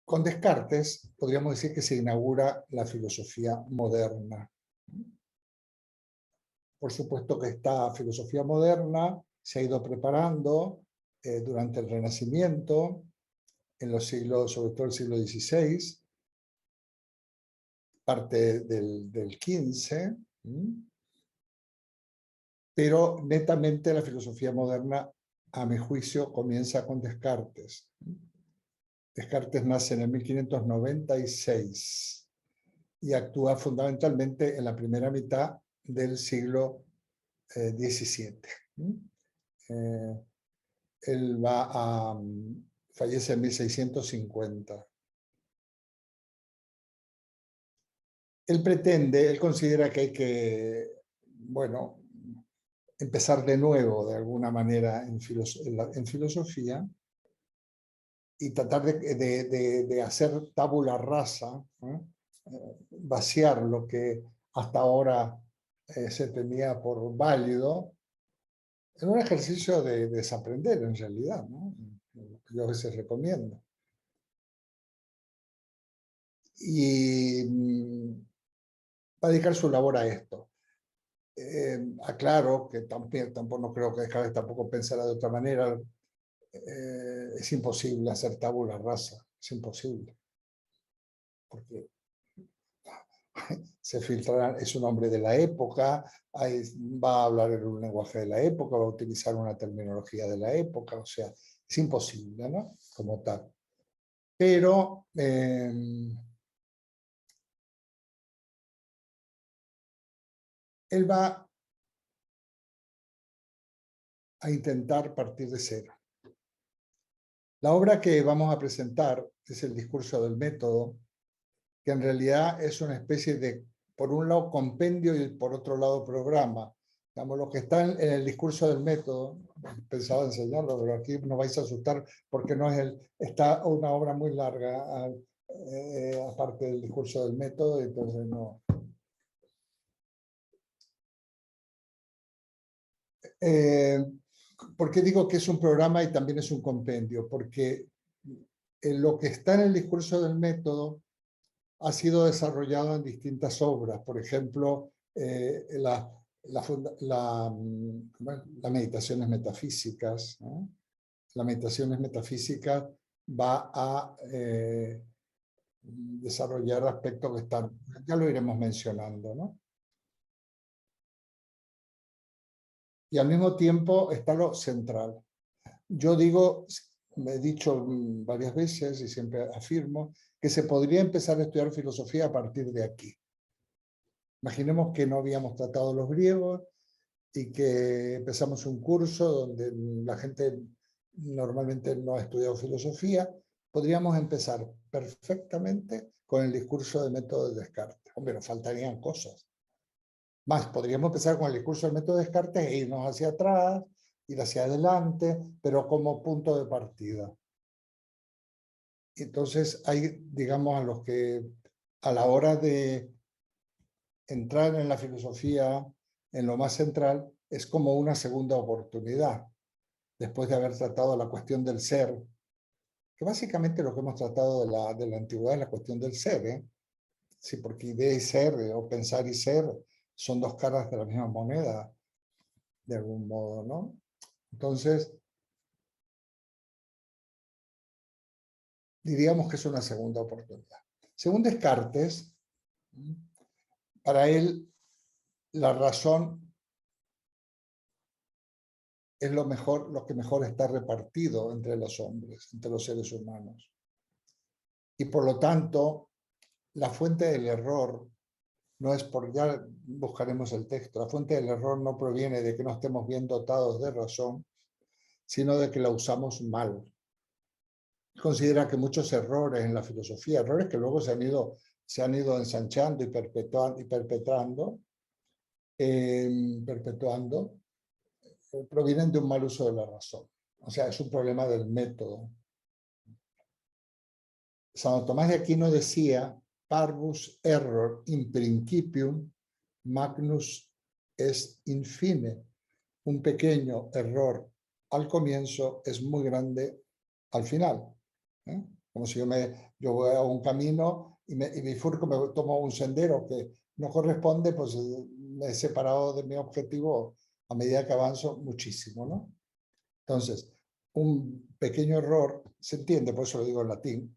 Con Descartes podríamos decir que se inaugura la filosofía moderna. Por supuesto que esta filosofía moderna se ha ido preparando durante el Renacimiento, en los siglos, sobre todo el siglo XVI, parte del XV, pero netamente la filosofía moderna, a mi juicio, comienza con Descartes. Descartes nace en el 1596 y actúa fundamentalmente en la primera mitad del siglo XVII. Él fallece en 1650. Él considera que hay que, bueno, empezar de nuevo de alguna manera en filosofía y tratar de hacer tabula rasa, vaciar lo que hasta ahora se tenía por válido, en un ejercicio de desaprender en realidad, ¿no? Yo a veces recomiendo. Y va a dedicar su labor a esto. Aclaro que tampoco no creo que Descartes tampoco pensara de otra manera. Es imposible hacer tabula rasa, es imposible. Porque se filtrará, es un hombre de la época, va a hablar en un lenguaje de la época, va a utilizar una terminología de la época, o sea, es imposible, ¿no? Como tal. Pero él va a intentar partir de cero. La obra que vamos a presentar es el discurso del método, que en realidad es una especie de, por un lado, compendio y por otro lado, programa. Digamos, lo que está en el discurso del método, pensaba enseñarlo, pero aquí nos vais a asustar porque no es está una obra muy larga, aparte del discurso del método, entonces no. ¿Por qué digo que es un programa y también es un compendio? Porque lo que está en el discurso del método ha sido desarrollado en distintas obras. Por ejemplo, las meditaciones metafísicas. ¿No? Las meditaciones metafísicas va a desarrollar aspectos que están, ya lo iremos mencionando, ¿no? Y al mismo tiempo está lo central. Yo digo, me he dicho varias veces y siempre afirmo, que se podría empezar a estudiar filosofía a partir de aquí. Imaginemos que no habíamos tratado los griegos y que empezamos un curso donde la gente normalmente no ha estudiado filosofía. Podríamos empezar perfectamente con el discurso del método de Descartes. Hombre, nos faltarían cosas. Más, podríamos empezar con el discurso del método de Descartes e irnos hacia atrás, ir hacia adelante, pero como punto de partida. Entonces hay, digamos, a los que a la hora de entrar en la filosofía, en lo más central, es como una segunda oportunidad, después de haber tratado la cuestión del ser, que básicamente lo que hemos tratado de la antigüedad es la cuestión del ser, ¿eh? Sí, porque idea y ser, o pensar y ser, son dos caras de la misma moneda, de algún modo, ¿no? Entonces, diríamos que es una segunda oportunidad. Según Descartes, para él la razón es lo que mejor está repartido entre los hombres, entre los seres humanos. Y por lo tanto, la fuente del error no es por, ya buscaremos el texto, la fuente del error no proviene de que no estemos bien dotados de razón, sino de que la usamos mal. Considera que muchos errores en la filosofía, errores que luego se han ido ensanchando y perpetuando, provienen de un mal uso de la razón. O sea, es un problema del método. Santo Tomás de Aquino decía, parvus error in principium, magnus est in fine. Un pequeño error al comienzo es muy grande al final. Como si yo voy a un camino y me bifurco, me tomo un sendero que no corresponde, pues me he separado de mi objetivo a medida que avanzo muchísimo, ¿no? Entonces, un pequeño error, se entiende, por eso lo digo en latín,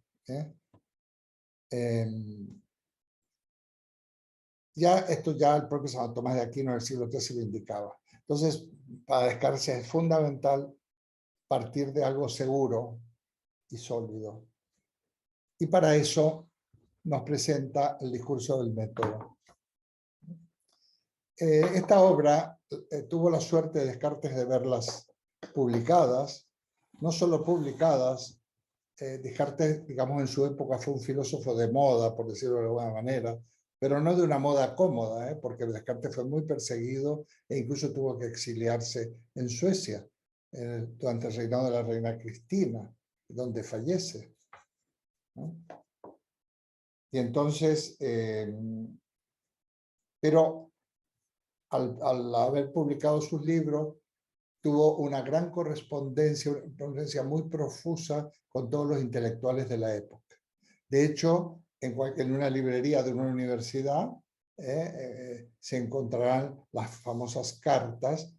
ya el propio Santo Tomás de Aquino en el siglo XIII lo indicaba. Entonces, para Descartes es fundamental partir de algo seguro y sólido. Y para eso nos presenta el discurso del método. Esta obra tuvo la suerte de Descartes de verlas publicadas, no solo publicadas. Descartes, digamos, en su época fue un filósofo de moda, por decirlo de alguna manera, pero no de una moda cómoda, porque Descartes fue muy perseguido e incluso tuvo que exiliarse en Suecia durante el reinado de la reina Cristina, donde fallece, ¿no? Y entonces, pero al haber publicado sus libros, tuvo una gran correspondencia muy profusa con todos los intelectuales de la época. De hecho, en una librería de una universidad se encontrarán las famosas cartas.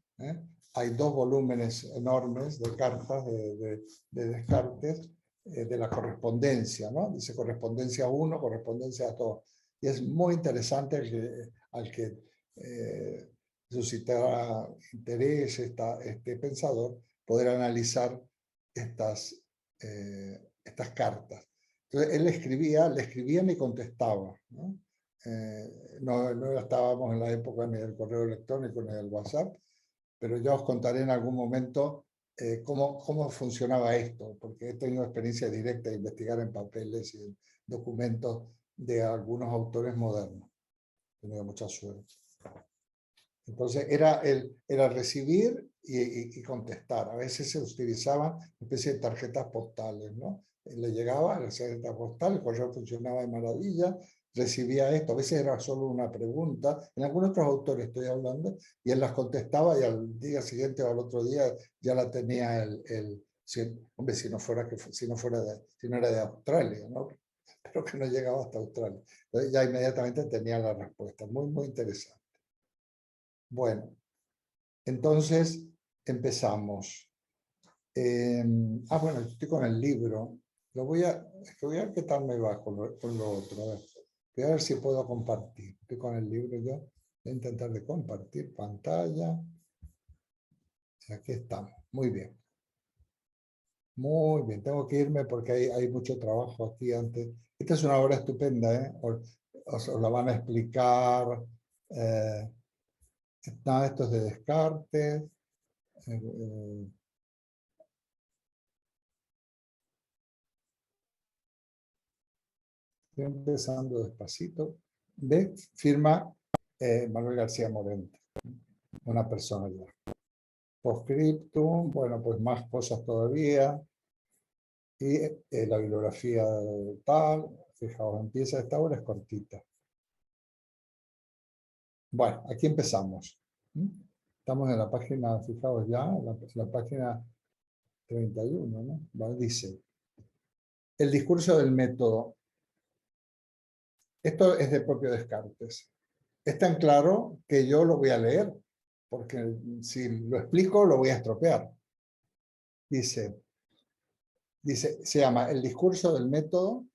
Hay 2 volúmenes enormes de cartas de Descartes, de la correspondencia, ¿no? Dice correspondencia 1, correspondencia 2. Y es muy interesante al que suscitará interés este pensador poder analizar estas cartas. Entonces él le escribía y contestaba, ¿no? No estábamos en la época ni del correo electrónico ni del WhatsApp, pero ya os contaré en algún momento cómo funcionaba esto, porque he tenido experiencia directa de investigar en papeles y en documentos de algunos autores modernos. He tenido mucha suerte. Entonces era recibir y contestar. A veces se utilizaban una especie de tarjetas postales, ¿no? Le llegaba la tarjeta postal, el correo funcionaba de maravilla, recibía esto, a veces era solo una pregunta, en algunos otros autores estoy hablando, y él las contestaba y al día siguiente o al otro día ya la tenía hombre, si no era de Australia, ¿no? Pero que no llegaba hasta Australia. Entonces ya inmediatamente tenía la respuesta. Muy, muy interesante. Bueno, entonces empezamos. Bueno, estoy con el libro. Voy a ver qué tal me va con lo otro. Voy a ver si puedo compartir. Estoy con el libro yo. Voy a intentar de compartir pantalla. Aquí estamos. Muy bien. Muy bien. Tengo que irme porque hay mucho trabajo aquí antes. Esta es una obra estupenda, ¿eh? Os la van a explicar. Esto es de Descartes. Estoy empezando despacito. ¿Ve? Firma Manuel García Morente, una persona ya. Postscriptum, bueno, pues más cosas todavía. Y la bibliografía tal, fijaos, empieza esta obra, es cortita. Bueno, aquí empezamos. Estamos en la página, fijaos ya, la página 31, ¿no? Vale, dice, el discurso del método. Esto es de propio Descartes. Es tan claro que yo lo voy a leer, porque si lo explico lo voy a estropear. Dice, se llama El discurso del método,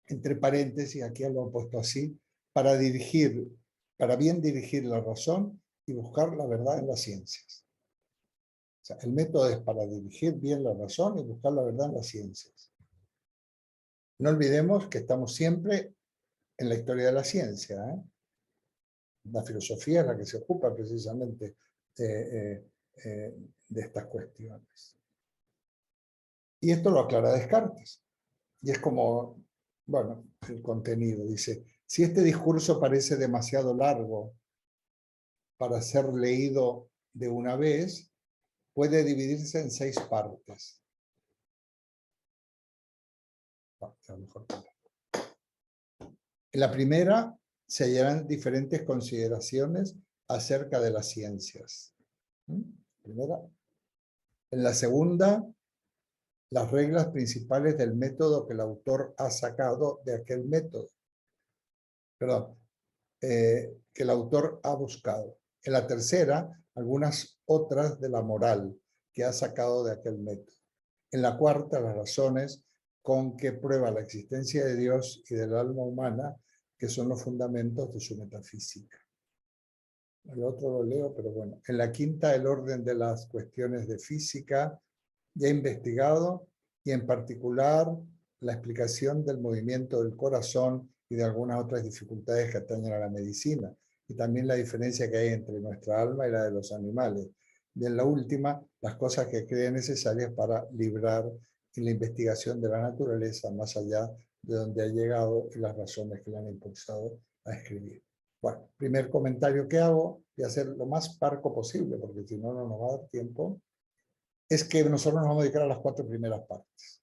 entre paréntesis, aquí lo he puesto así, para bien dirigir la razón y buscar la verdad en las ciencias. O sea, el método es para dirigir bien la razón y buscar la verdad en las ciencias. No olvidemos que estamos siempre en la historia de la ciencia, ¿eh? La filosofía es la que se ocupa precisamente de estas cuestiones. Y esto lo aclara Descartes. Y es como, bueno, el contenido. Dice, si este discurso parece demasiado largo para ser leído de una vez, puede dividirse en 6 partes. En la primera se hallarán diferentes consideraciones acerca de las ciencias. Primera. En la segunda, las reglas principales del método que el autor ha sacado de aquel método. Perdón, que el autor ha buscado. En la tercera, algunas otras de la moral que ha sacado de aquel método. En la cuarta, las razones con que prueba la existencia de Dios y del alma humana, que son los fundamentos de su metafísica. El otro lo leo, pero bueno. En la quinta, el orden de las cuestiones de física ya investigado, y en particular la explicación del movimiento del corazón y de algunas otras dificultades que atañen a la medicina, y también la diferencia que hay entre nuestra alma y la de los animales. Y en la última, las cosas que creen necesarias para librar en la investigación de la naturaleza más allá de donde ha llegado y las razones que le han impulsado a escribir. Bueno, primer comentario que hago, y hacer lo más parco posible, porque si no, no nos va a dar tiempo, es que nosotros nos vamos a dedicar a las 4 primeras partes.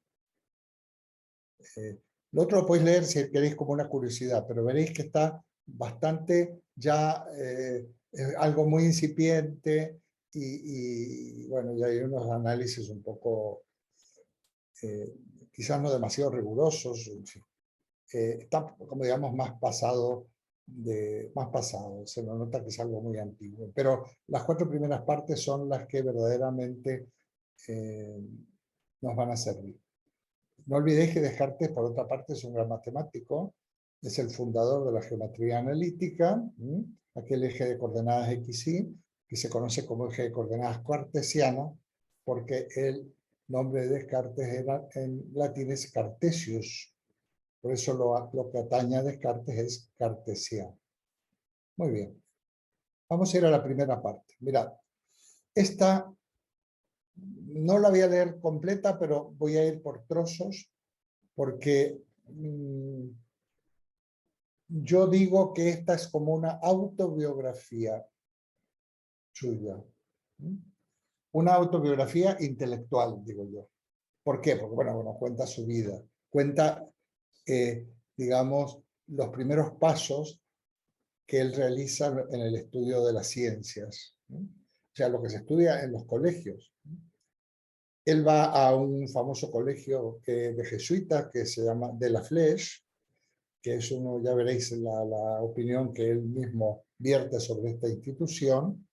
Lo otro lo podéis leer si queréis como una curiosidad, pero veréis que está bastante ya algo muy incipiente y bueno, ya hay unos análisis un poco quizás no demasiado rigurosos, en fin. Está como digamos más pasado, se nos nota que es algo muy antiguo, pero las 4 primeras partes son las que verdaderamente nos van a servir. No olvidéis que Descartes, por otra parte, es un gran matemático, es el fundador de la geometría analítica, aquel eje de coordenadas XY, que se conoce como eje de coordenadas cartesiano, porque el nombre de Descartes era, en latín es Cartesius, por eso lo que atañe a Descartes es cartesiano. Muy bien, vamos a ir a la primera parte. Mirad, esta no la voy a leer completa, pero voy a ir por trozos, porque yo digo que esta es como una autobiografía suya. Una autobiografía intelectual, digo yo. ¿Por qué? Porque, bueno, cuenta su vida. Cuenta, digamos, los primeros pasos que él realiza en el estudio de las ciencias. O sea, lo que se estudia en los colegios. Él va a un famoso colegio de jesuitas que se llama de la Flèche, que es uno, ya veréis la opinión que él mismo vierte sobre esta institución,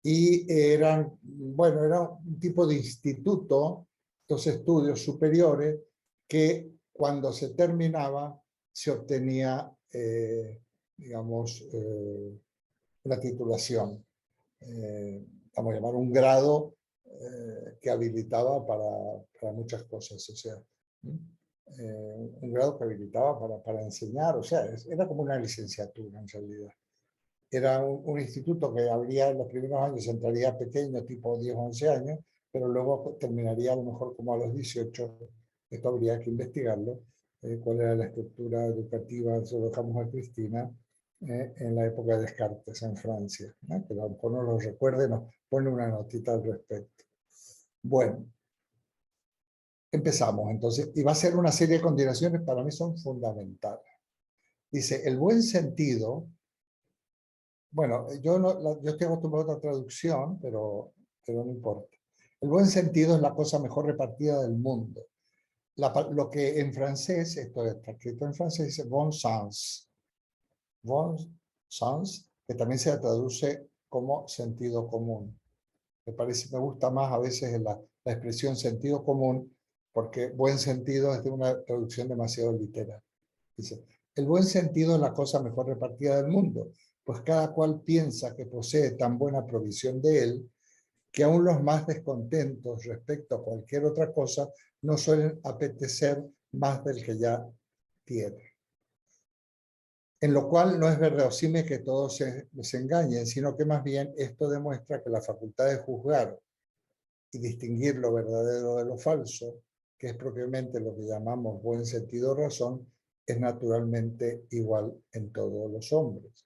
y era un tipo de instituto, estos estudios superiores, que cuando se terminaba se obtenía, digamos, una titulación, vamos a llamar un grado que habilitaba para muchas cosas, o sea, un grado que habilitaba para enseñar, o sea, era como una licenciatura en realidad. Era un instituto que habría en los primeros años, entraría pequeño, tipo 10 o 11 años, pero luego terminaría a lo mejor como a los 18, esto habría que investigarlo, cuál era la estructura educativa, se lo dejamos a Cristina, en la época de Descartes en Francia, que a lo mejor no lo recuerde, nos pone una notita al respecto. Bueno, empezamos entonces, y va a ser una serie de consideraciones para mí son fundamentales. Dice, el buen sentido, bueno, yo estoy acostumbrado a otra traducción, pero no importa. El buen sentido es la cosa mejor repartida del mundo. Lo que en francés, esto está escrito en francés, dice bon sens. Bon sens, que también se traduce como sentido común. Me gusta más a veces la expresión sentido común, porque buen sentido es de una traducción demasiado literal. Dice, el buen sentido es la cosa mejor repartida del mundo, pues cada cual piensa que posee tan buena provisión de él, que aún los más descontentos respecto a cualquier otra cosa no suelen apetecer más del que ya tiene. En lo cual no es verosímil que todos se engañen, sino que más bien esto demuestra que la facultad de juzgar y distinguir lo verdadero de lo falso, que es propiamente lo que llamamos buen sentido o razón, es naturalmente igual en todos los hombres.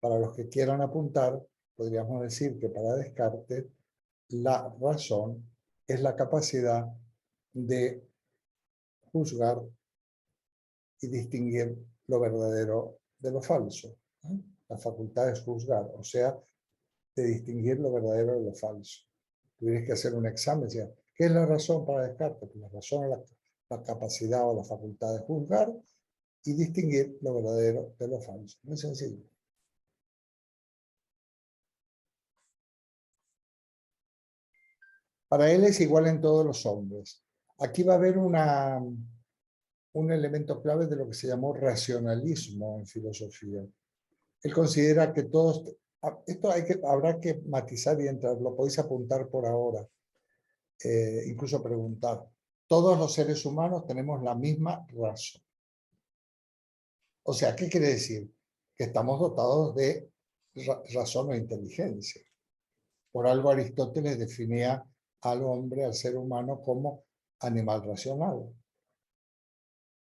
Para los que quieran apuntar, podríamos decir que para Descartes, la razón es la capacidad de juzgar y distinguir lo verdadero de lo falso. La facultad es juzgar, o sea, de distinguir lo verdadero de lo falso. Tuvierais que hacer un examen, ¿Qué es la razón para Descartes? Pues la razón es la capacidad o la facultad de juzgar y distinguir lo verdadero de lo falso. Muy sencillo. Para él es igual en todos los hombres. Aquí va a haber un elemento clave de lo que se llamó racionalismo en filosofía. Él considera que todos... Esto habrá que matizar y entrar, lo podéis apuntar por ahora, incluso preguntar. Todos los seres humanos tenemos la misma razón. O sea, ¿qué quiere decir? Que estamos dotados de razón o inteligencia. Por algo Aristóteles definía al hombre, al ser humano, como animal racional.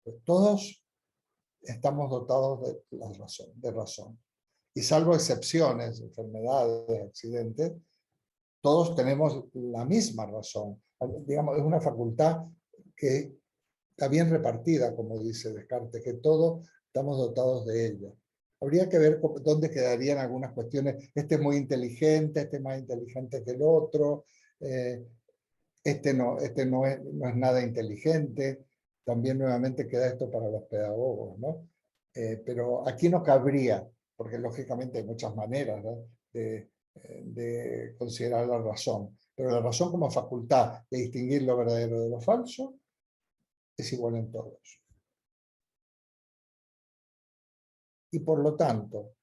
Pues todos estamos dotados de razón. Y salvo excepciones, enfermedades, accidentes, todos tenemos la misma razón. Digamos, es una facultad que está bien repartida, como dice Descartes, que todos estamos dotados de ella. Habría que ver dónde quedarían algunas cuestiones. Este es muy inteligente, este es más inteligente que el otro, este no es nada inteligente. También nuevamente queda esto para los pedagogos, ¿no? Pero aquí no cabría, porque lógicamente hay muchas maneras, ¿no?, de considerar la razón. Pero la razón como facultad de distinguir lo verdadero de lo falso es igual en todos. Y por lo tanto,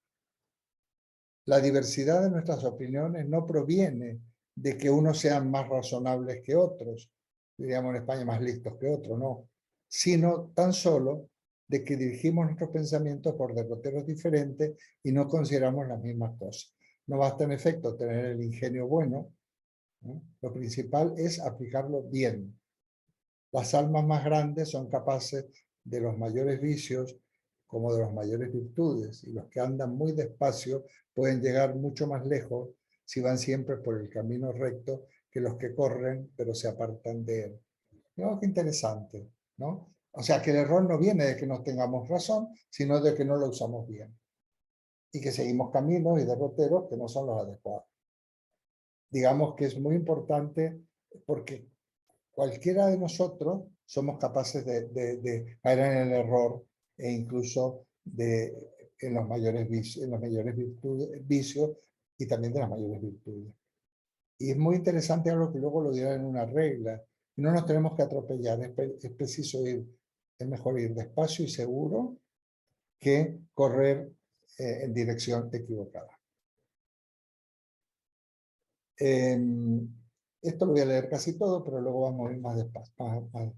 la diversidad de nuestras opiniones no proviene de que unos sean más razonables que otros, diríamos en España más listos que otros, no, sino tan solo de que dirigimos nuestros pensamientos por derroteros diferentes y no consideramos las mismas cosas. No basta en efecto tener el ingenio bueno, ¿no? Lo principal es aplicarlo bien. Las almas más grandes son capaces de los mayores vicios como de las mayores virtudes, y los que andan muy despacio pueden llegar mucho más lejos si van siempre por el camino recto que los que corren pero se apartan de él. ¿No? Qué interesante, ¿no? O sea, que el error no viene de que no tengamos razón, sino de que no lo usamos bien y que seguimos caminos y derroteros que no son los adecuados. Digamos que es muy importante porque cualquiera de nosotros somos capaces de caer en el error e incluso en los mayores vicios y también de las mayores virtudes. Y es muy interesante algo que luego lo dirán en una regla. No nos tenemos que atropellar, es preciso es mejor ir despacio y seguro que correr en dirección equivocada. Esto lo voy a leer casi todo, pero luego vamos a ir más despacio, más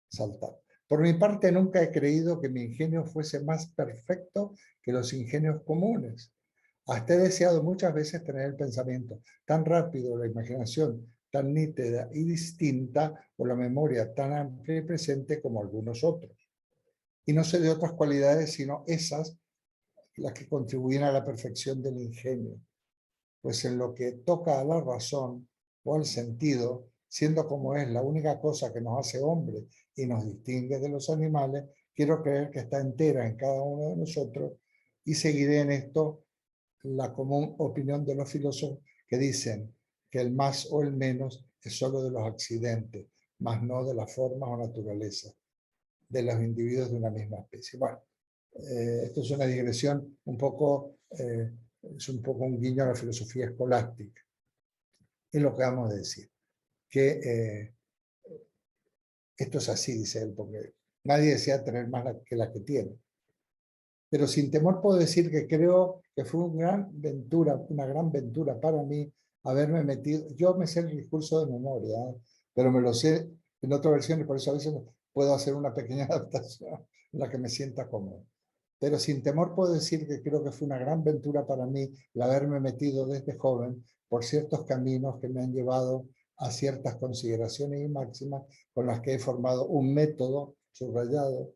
saltar. Por mi parte, nunca he creído que mi ingenio fuese más perfecto que los ingenios comunes. Hasta he deseado muchas veces tener el pensamiento tan rápido, la imaginación tan nítida y distinta, o la memoria tan amplia y presente como algunos otros. Y no sé de otras cualidades, sino esas las que contribuyen a la perfección del ingenio. Pues en lo que toca a la razón o al sentido, siendo como es la única cosa que nos hace hombres y nos distingue de los animales, quiero creer que está entera en cada uno de nosotros y seguiré en esto la común opinión de los filósofos que dicen que el más o el menos es solo de los accidentes, más no de las formas o naturaleza de los individuos de una misma especie. Bueno, esto es una digresión un poco... es un poco un guiño a la filosofía escolástica. Es lo que vamos a decir, que esto es así, dice él, porque nadie desea tener más que la que tiene. Pero sin temor puedo decir que creo que fue una gran ventura para mí haberme metido. Yo me sé el discurso de memoria, pero me lo sé en otra versión y por eso a veces puedo hacer una pequeña adaptación en la que me sienta cómodo. Pero sin temor puedo decir que creo que fue una gran ventura para mí el haberme metido desde joven por ciertos caminos que me han llevado a ciertas consideraciones y máximas con las que he formado un método subrayado,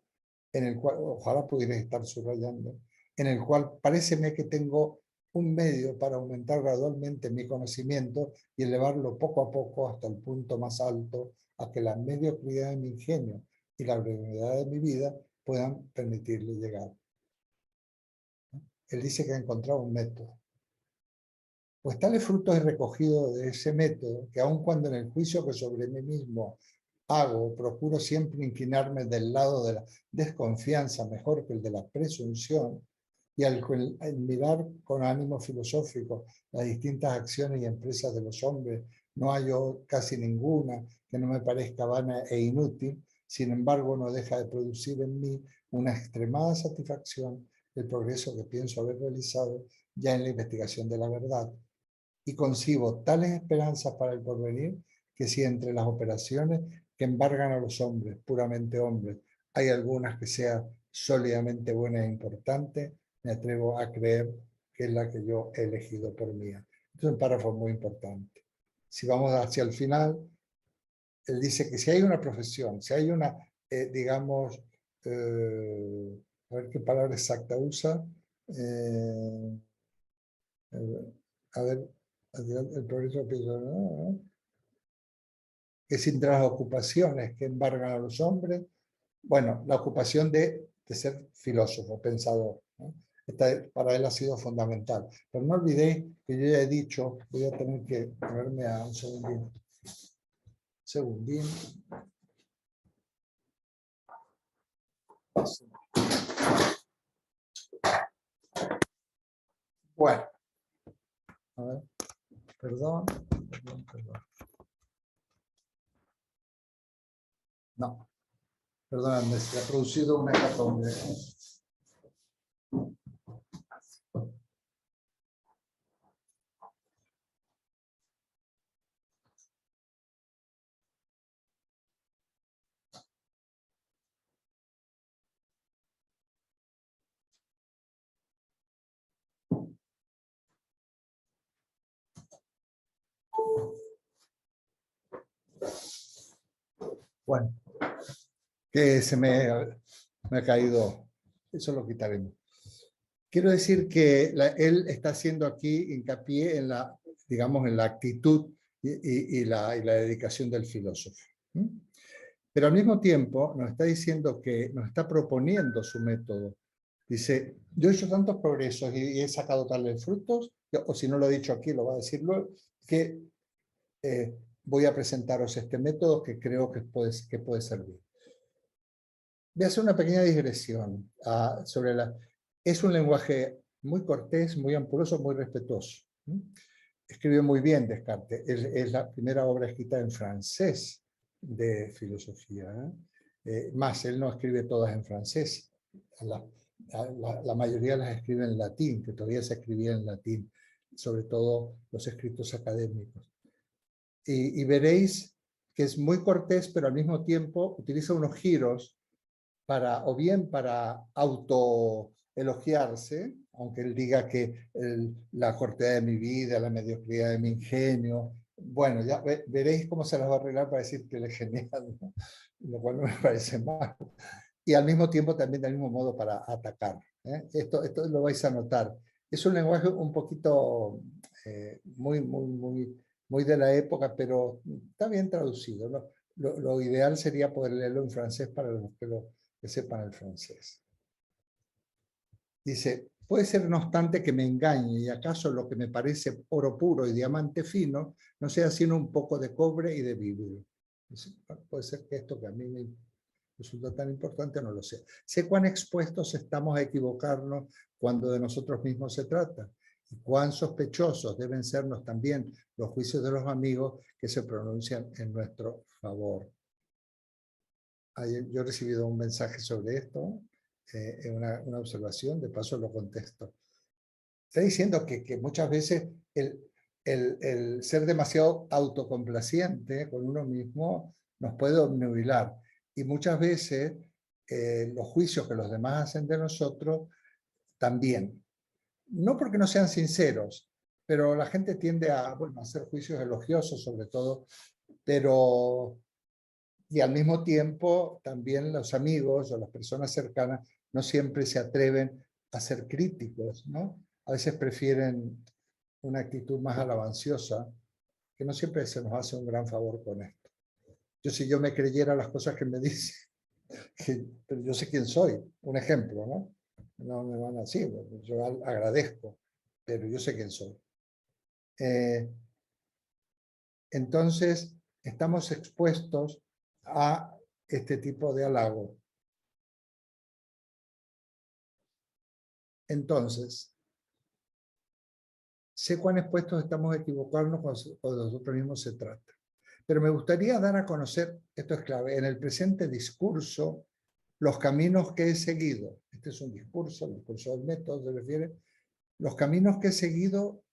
en el cual, ojalá pudiera estar subrayando, en el cual paréceme que tengo un medio para aumentar gradualmente mi conocimiento y elevarlo poco a poco hasta el punto más alto, a que la mediocridad de mi ingenio y la brevedad de mi vida puedan permitirle llegar. Él dice que ha encontrado un método. Pues tales frutos he recogido de ese método, que aun cuando en el juicio que sobre mí mismo hago, procuro siempre inclinarme del lado de la desconfianza mejor que el de la presunción, y al mirar con ánimo filosófico las distintas acciones y empresas de los hombres, no hallo casi ninguna que no me parezca vana e inútil. Sin embargo, no deja de producir en mí una extremada satisfacción el progreso que pienso haber realizado ya en la investigación de la verdad, y concibo tales esperanzas para el porvenir que si entre las operaciones que embargan a los hombres, puramente hombres, hay algunas que sean sólidamente buenas e importantes, me atrevo a creer que es la que yo he elegido por mía. Este es un párrafo muy importante. Si vamos hacia el final, él dice que si hay una profesión, si hay una, digamos, a ver qué palabra exacta usa, a ver, el progreso ¿no? Que sin las ocupaciones que embargan a los hombres, bueno, la ocupación de ser filósofo, pensador, ¿no? Para él ha sido fundamental. Pero no olvidéis que yo ya he dicho, voy a tener que ponerme a un segundín. Segundín. Bueno, a ver, perdón. No, perdóname, se ha producido una hecatombe. Bueno, que me ha caído, eso lo quitaremos. Quiero decir que él está haciendo aquí hincapié en la, digamos, en la actitud y la dedicación del filósofo. Pero al mismo tiempo nos está diciendo que nos está proponiendo su método. Dice, yo he hecho tantos progresos y he sacado tales frutos, o si no lo he dicho aquí, lo va a decir luego, que voy a presentaros este método que creo que puede servir. Voy a hacer una pequeña digresión sobre la... Es un lenguaje muy cortés, muy ampuloso, muy respetuoso. Escribe muy bien Descartes. Es la primera obra escrita en francés de filosofía. Más, él no escribe todas en francés. La mayoría las escribe en latín, que todavía se escribía en latín, sobre todo los escritos académicos. Y veréis que es muy cortés, pero al mismo tiempo utiliza unos giros o bien para autoelogiarse, aunque él diga que la cortedad de mi vida, la mediocridad de mi ingenio, bueno, ya veréis cómo se las va a arreglar para decir que él es genial, ¿no? Lo cual no me parece mal. Y al mismo tiempo también del mismo modo para atacar. Esto lo vais a notar. Es un lenguaje un poquito muy de la época, pero está bien traducido, ¿no? Lo ideal sería poder leerlo en francés para los que sepan el francés. Dice, puede ser no obstante que me engañe y acaso lo que me parece oro puro y diamante fino no sea sino un poco de cobre y de vidrio. Puede ser que esto que a mí me resulta tan importante no lo sé. Sé cuán expuestos estamos a equivocarnos cuando de nosotros mismos se trata y cuán sospechosos deben sernos también los juicios de los amigos que se pronuncian en nuestro favor. Yo he recibido un mensaje sobre esto, una observación, de paso lo contesto. Está diciendo que muchas veces el ser demasiado autocomplaciente con uno mismo nos puede obnubilar. Y muchas veces los juicios que los demás hacen de nosotros también. No porque no sean sinceros, pero la gente tiende a, bueno, a hacer juicios elogiosos sobre todo, pero... Y al mismo tiempo, también los amigos o las personas cercanas no siempre se atreven a ser críticos, ¿no? A veces prefieren una actitud más alabanciosa, que no siempre se nos hace un gran favor con esto. Si yo me creyera las cosas que me dicen, pero yo sé quién soy, un ejemplo, ¿no? No me van a decir, yo agradezco, pero yo sé quién soy. Entonces, estamos expuestos a este tipo de halago. Entonces, sé cuán expuestos estamos a equivocarnos cuando de nosotros mismos se trata. Pero me gustaría dar a conocer, esto es clave, en el presente discurso, los caminos que he seguido. Este es un discurso, el discurso del método se refiere, los caminos que he seguido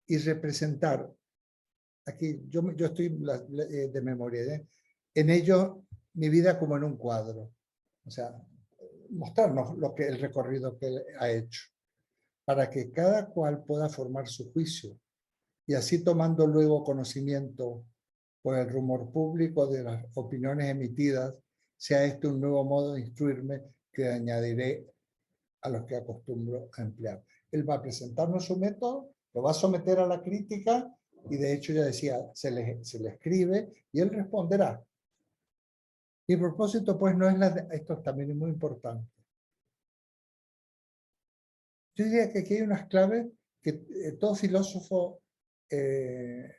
y representar. Aquí yo estoy de memoria, en ello mi vida como en un cuadro. O sea, mostrarnos el recorrido que él ha hecho, para que cada cual pueda formar su juicio y así tomando luego conocimiento por el rumor público de las opiniones emitidas, sea este un nuevo modo de instruirme que añadiré a los que acostumbro a emplear. Él va a presentarnos su método, lo va a someter a la crítica y de hecho ya decía, se le escribe y él responderá. Mi propósito pues no es esto también es muy importante. Yo diría que aquí hay unas claves que todo filósofo de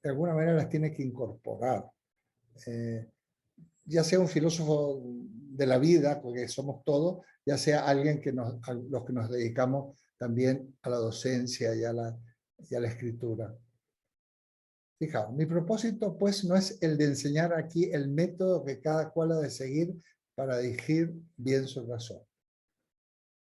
alguna manera las tiene que incorporar. Ya sea un filósofo de la vida, porque somos todos, ya sea alguien a los que nos dedicamos también a la docencia y a la escritura. Fijaos, mi propósito pues no es el de enseñar aquí el método que cada cual ha de seguir para dirigir bien su razón.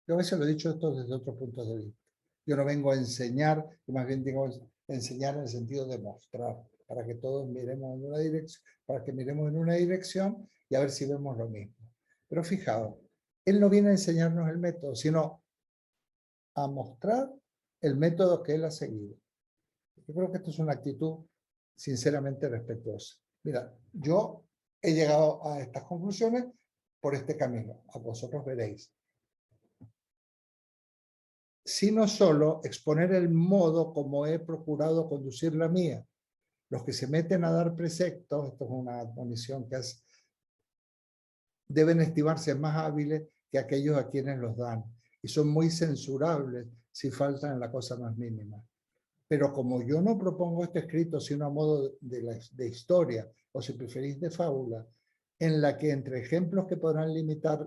Yo a veces lo he dicho esto desde otros puntos de vista. Yo no vengo a enseñar, más bien tengo que enseñar en el sentido de mostrar, para que todos miremos en una dirección, para que miremos en una dirección y a ver si vemos lo mismo. Pero fijaos, él no viene a enseñarnos el método, sino a mostrar el método que él ha seguido. Yo creo que esto es una actitud sinceramente respetuosa. Mira, yo he llegado a estas conclusiones por este camino, a vosotros veréis. Sino solo exponer el modo como he procurado conducir la mía. Los que se meten a dar preceptos, esto es una admonición que hace, deben estimarse más hábiles que aquellos a quienes los dan, y son muy censurables si faltan en la cosa más mínima. Pero como yo no propongo este escrito sino a modo de historia, o si preferís de fábula, en la que entre ejemplos que podrán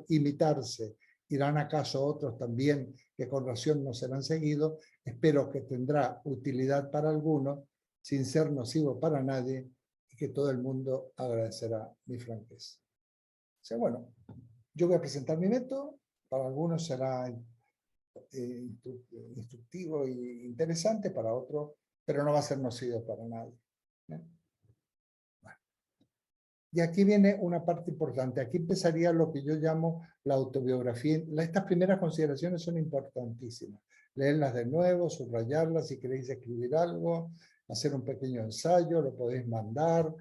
imitarse, irán acaso otros también que con razón no serán seguidos, espero que tendrá utilidad para algunos, sin ser nocivo para nadie, y que todo el mundo agradecerá mi franqueza. O sea, bueno, yo voy a presentar mi método, para algunos será instructivo e interesante, para otros, pero no va a ser nocivo para nadie. Bueno. Y aquí viene una parte importante. Aquí empezaría lo que yo llamo la autobiografía. Estas primeras consideraciones son importantísimas. Leerlas de nuevo, subrayarlas si queréis escribir algo, hacer un pequeño ensayo, lo podéis mandar,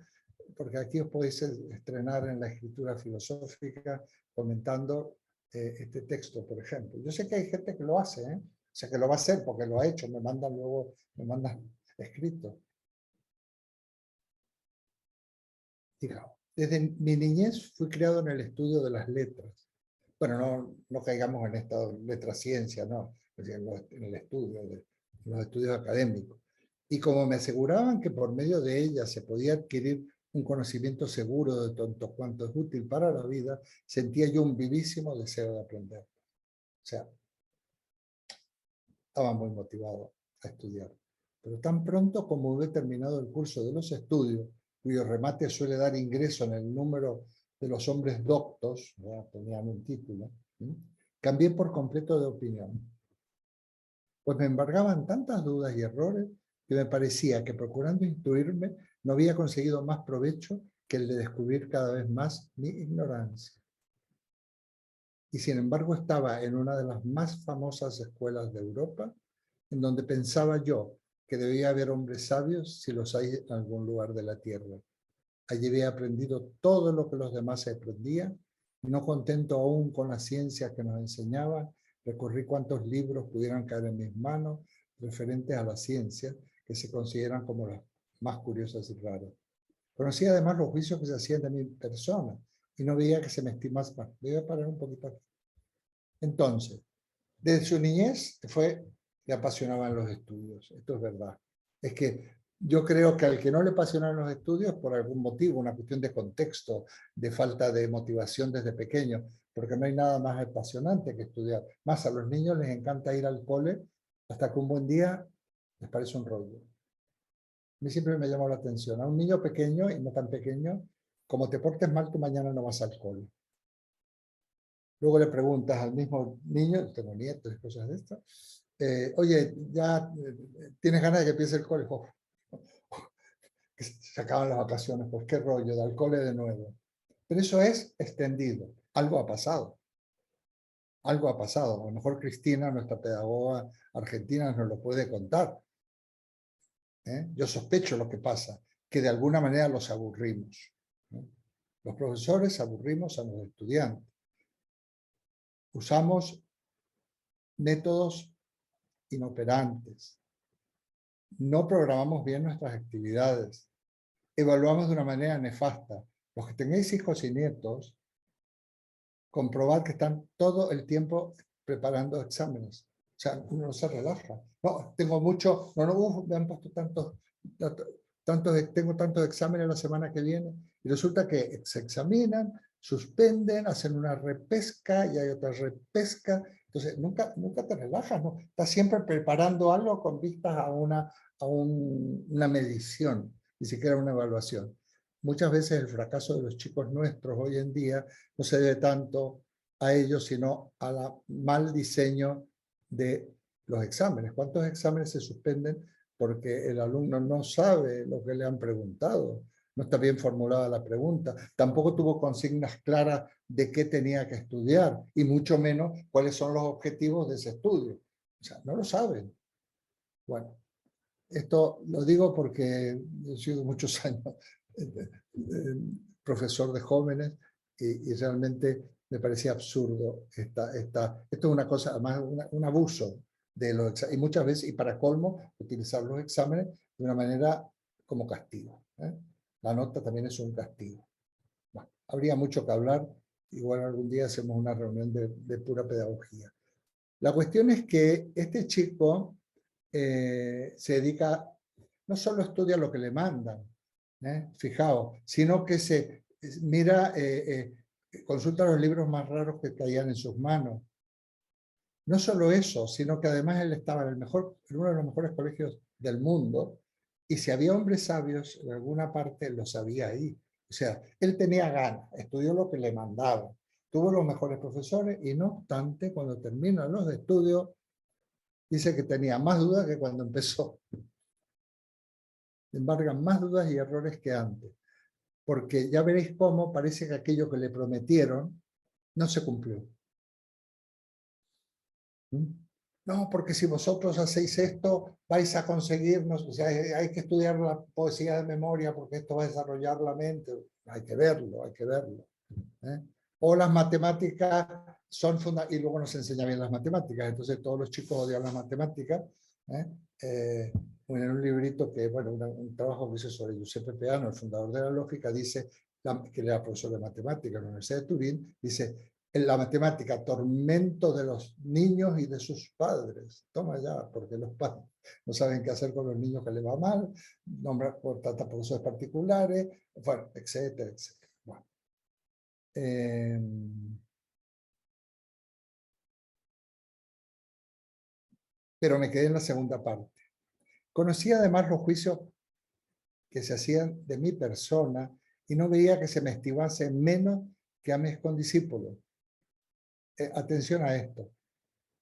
porque aquí os podéis estrenar en la escritura filosófica comentando este texto, por ejemplo. Yo sé que hay gente que lo hace, o sea, que lo va a hacer porque lo ha hecho, me mandan escrito. Fijaos, desde mi niñez fui criado en el estudio de las letras. Bueno, no caigamos en esta letra ciencia, no, en el estudio, en los estudios académicos. Y como me aseguraban que por medio de ella se podía adquirir un conocimiento seguro de tanto cuanto es útil para la vida, sentía yo un vivísimo deseo de aprender. O sea, estaba muy motivado a estudiar. Pero tan pronto como hube terminado el curso de los estudios, cuyo remate suele dar ingreso en el número de los hombres doctos, ya tenían un título, cambié por completo de opinión. Pues me embargaban tantas dudas y errores que me parecía que procurando instruirme no había conseguido más provecho que el de descubrir cada vez más mi ignorancia. Y sin embargo estaba en una de las más famosas escuelas de Europa, en donde pensaba yo que debía haber hombres sabios si los hay en algún lugar de la tierra. Allí había aprendido todo lo que los demás aprendían, y no contento aún con la ciencia que nos enseñaban, recorrí cuantos libros pudieran caer en mis manos referentes a la ciencia, que se consideran como las más curiosas y raras. Conocía además los juicios que se hacían de mi persona, y no veía que se me estimase más. Voy a parar un poquito aquí. Entonces, desde su niñez fue le apasionaban los estudios. Esto es verdad. Es que yo creo que al que no le apasionan los estudios, por algún motivo, una cuestión de contexto, de falta de motivación desde pequeño, porque no hay nada más apasionante que estudiar. Más a los niños les encanta ir al cole hasta que un buen día les parece un rollo. A mí siempre me llamó la atención. A un niño pequeño y no tan pequeño, como te portes mal, tú mañana no vas al cole. Luego le preguntas al mismo niño, tengo nietos y cosas de esto, oye, ¿ya tienes ganas de que empiece el cole? Oh, que se acaban las vacaciones, pues qué rollo, del cole de nuevo. Pero eso es extendido, algo ha pasado. Algo ha pasado. A lo mejor Cristina, nuestra pedagoga argentina, nos lo puede contar. Yo sospecho lo que pasa, que de alguna manera los aburrimos. Los profesores aburrimos a los estudiantes. Usamos métodos inoperantes. No programamos bien nuestras actividades. Evaluamos de una manera nefasta. Los que tengáis hijos y nietos, comprobad que están todo el tiempo preparando exámenes. O sea, uno no se relaja. No, tengo mucho, me han puesto tengo tantos exámenes la semana que viene. Y resulta que se examinan, suspenden, hacen una repesca y hay otra repesca. Entonces, nunca te relajas, ¿no? Estás siempre preparando algo con vistas a una medición, ni siquiera una evaluación. Muchas veces el fracaso de los chicos nuestros hoy en día no se debe tanto a ellos, sino al mal diseño de los exámenes. ¿Cuántos exámenes se suspenden porque el alumno no sabe lo que le han preguntado? No está bien formulada la pregunta. Tampoco tuvo consignas claras de qué tenía que estudiar y mucho menos cuáles son los objetivos de ese estudio. O sea, no lo saben. Bueno, esto lo digo porque he sido muchos años profesor de jóvenes y realmente me parecía absurdo. Esto es una cosa, además un abuso de los exámenes. Y muchas veces, y para colmo, utilizar los exámenes de una manera como castigo. La nota también es un castigo. Bueno, habría mucho que hablar. Igual algún día hacemos una reunión de pura pedagogía. La cuestión es que este chico se dedica, no solo estudia lo que le mandan, fijaos, sino que se mira, consulta los libros más raros que caían en sus manos. No solo eso, sino que además él estaba en uno de los mejores colegios del mundo, y si había hombres sabios en alguna parte, lo sabía ahí. O sea, él tenía ganas, estudió lo que le mandaban, tuvo los mejores profesores, y no obstante, cuando terminan los estudios, dice que tenía más dudas que cuando empezó. Embargan más dudas y errores que antes. Porque ya veréis cómo parece que aquello que le prometieron no se cumplió. No, porque si vosotros hacéis esto, vais a conseguirnos, o sea, hay que estudiar la poesía de memoria porque esto va a desarrollar la mente. Hay que verlo, hay que verlo. O las matemáticas son fundamentales, y luego nos enseña bien las matemáticas, entonces todos los chicos odian las matemáticas. En un librito que, bueno, un trabajo que hice sobre Giuseppe Peano, el fundador de la lógica, dice, que era profesor de matemáticas en la Universidad de Turín, dice, en la matemática, tormento de los niños y de sus padres. Toma ya, porque los padres no saben qué hacer con los niños que les va mal, nombran por tantas profesores particulares, bueno, etcétera, etcétera. Bueno. Pero me quedé en la segunda parte. Conocí además los juicios que se hacían de mi persona y no veía que se me estimase menos que a mis condiscípulos. Atención a esto,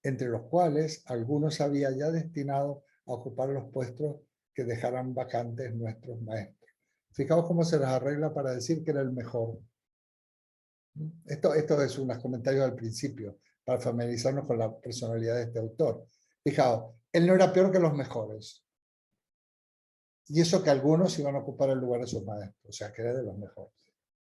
entre los cuales algunos había ya destinado a ocupar los puestos que dejaran vacantes nuestros maestros. Fijaos cómo se las arregla para decir que era el mejor. Esto es unos comentarios al principio, para familiarizarnos con la personalidad de este autor. Fijaos, él no era peor que los mejores. Y eso que algunos iban a ocupar el lugar de sus maestros, o sea, que era de los mejores.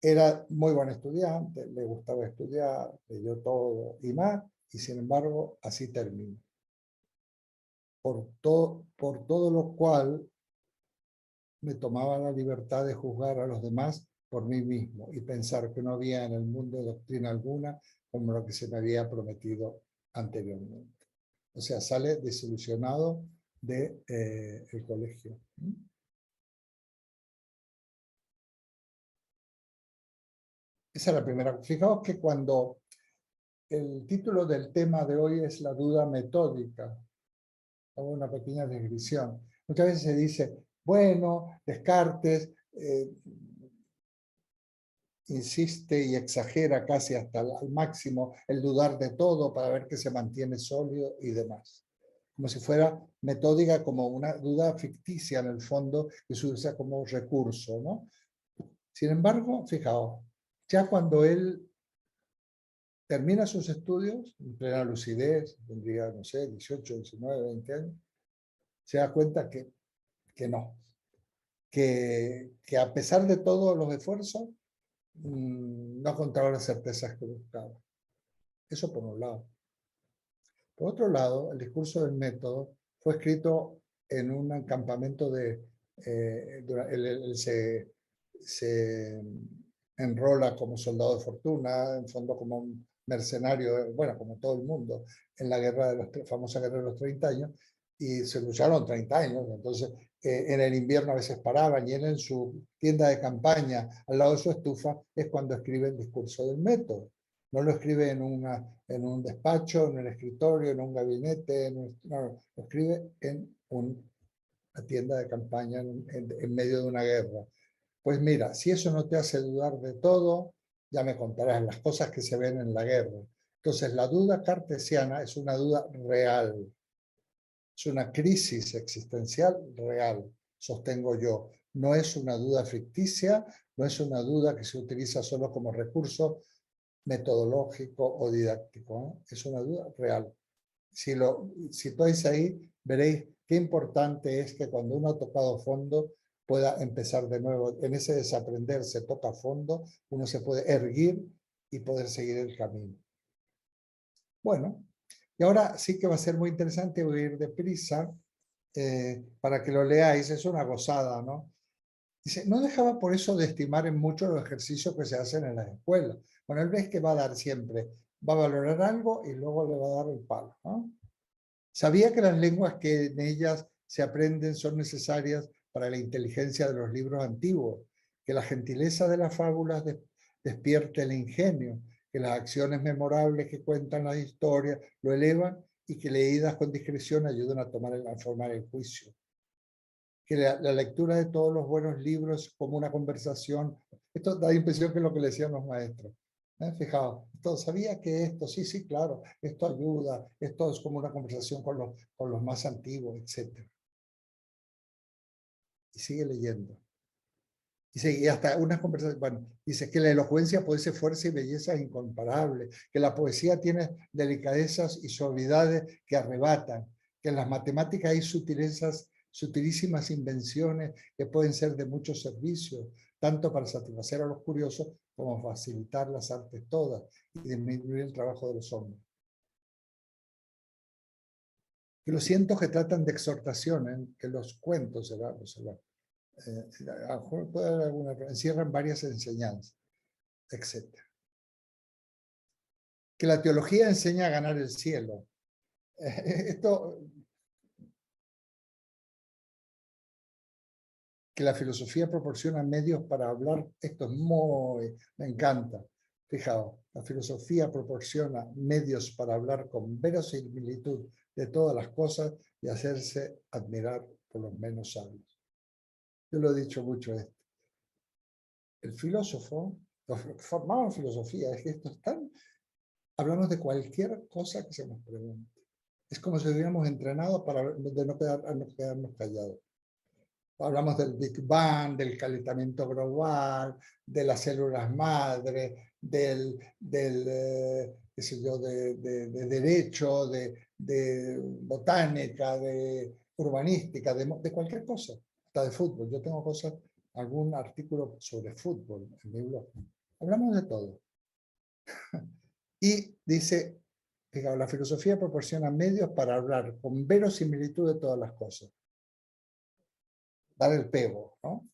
Era muy buen estudiante, le gustaba estudiar, leyó todo y más, y sin embargo, así terminó. Por todo lo cual me tomaba la libertad de juzgar a los demás por mí mismo y pensar que no había en el mundo doctrina alguna como lo que se me había prometido anteriormente. O sea, sale desilusionado del el colegio. Esa es la primera. Fijaos que cuando el título del tema de hoy es la duda metódica, hago una pequeña descripción. Muchas veces se dice, bueno, Descartes insiste y exagera casi hasta al máximo el dudar de todo para ver que se mantiene sólido y demás. Como si fuera metódica, como una duda ficticia en el fondo, que se usa como recurso, ¿no? Sin embargo, fijaos, ya cuando él termina sus estudios, en plena lucidez, tendría, no sé, 18, 19, 20 años, se da cuenta que no, que a pesar de todos los esfuerzos, no encontraba las certezas que buscaba. Eso por un lado. Por otro lado, el discurso del método fue escrito en un campamento de... él se enrola como soldado de fortuna, en fondo como un mercenario, bueno, como todo el mundo, en la guerra de los famosa guerra de los 30 años, y se lucharon 30 años, entonces en el invierno a veces paraban, y él en su tienda de campaña, al lado de su estufa, es cuando escribe el discurso del método. No lo escribe en un despacho, en un escritorio, en un gabinete, no, lo escribe en una tienda de campaña en medio de una guerra. Pues mira, si eso no te hace dudar de todo, ya me contarás las cosas que se ven en la guerra. Entonces, la duda cartesiana es una duda real. Es una crisis existencial real, sostengo yo. No es una duda ficticia, no es una duda que se utiliza solo como recurso metodológico o didáctico, ¿eh? Es una duda real. Si lo situáis ahí, veréis qué importante es que cuando uno ha tocado fondo pueda empezar de nuevo. En ese desaprender se toca fondo, uno se puede erguir y poder seguir el camino. Bueno, y ahora sí que va a ser muy interesante, voy a ir deprisa para que lo leáis, es una gozada, ¿no? Dice, no dejaba por eso de estimar en mucho los ejercicios que se hacen en las escuelas. Bueno, él ve que va a dar siempre, va a valorar algo y luego le va a dar el palo, ¿no? Sabía que las lenguas que en ellas se aprenden son necesarias para la inteligencia de los libros antiguos, que la gentileza de las fábulas despierte el ingenio, que las acciones memorables que cuentan las historias lo elevan y que leídas con discreción ayudan a formar el juicio. Que la lectura de todos los buenos libros como una conversación, esto da la impresión que es lo que le decían los maestros. Fijaos, sabía que esto, sí, sí, claro, esto ayuda, esto es como una conversación con los más antiguos, etc. Y sigue leyendo. Dice, y hasta unas conversaciones, bueno, dice que la elocuencia puede ser fuerza y belleza incomparable, que la poesía tiene delicadezas y suavidades que arrebatan, que en las matemáticas hay sutilezas, sutilísimas invenciones que pueden ser de mucho servicio, tanto para satisfacer a los curiosos como facilitar las artes todas y disminuir el trabajo de los hombres. Que los cientos que tratan de exhortación, que los cuentos, a lo mejor puede haber alguna, encierran varias enseñanzas, etc. Que la teología enseña a ganar el cielo. Esto, que la filosofía proporciona medios para hablar, esto es me encanta. Fijaos, la filosofía proporciona medios para hablar con verosimilitud de todas las cosas y hacerse admirar por los menos sabios. Yo lo he dicho mucho esto. El filósofo, los que formaban filosofía, es que esto es tan... Hablamos de cualquier cosa que se nos pregunte. Es como si hubiéramos entrenado para no quedarnos callados. Hablamos del Big Bang, del calentamiento global, de las células madre, qué sé yo, de derecho, de botánica, de urbanística, de cualquier cosa, hasta de fútbol. Yo tengo algún artículo sobre fútbol en mi blog. Hablamos de todo. Y dice, la filosofía proporciona medios para hablar con verosimilitud de todas las cosas. Dar el pego, ¿no?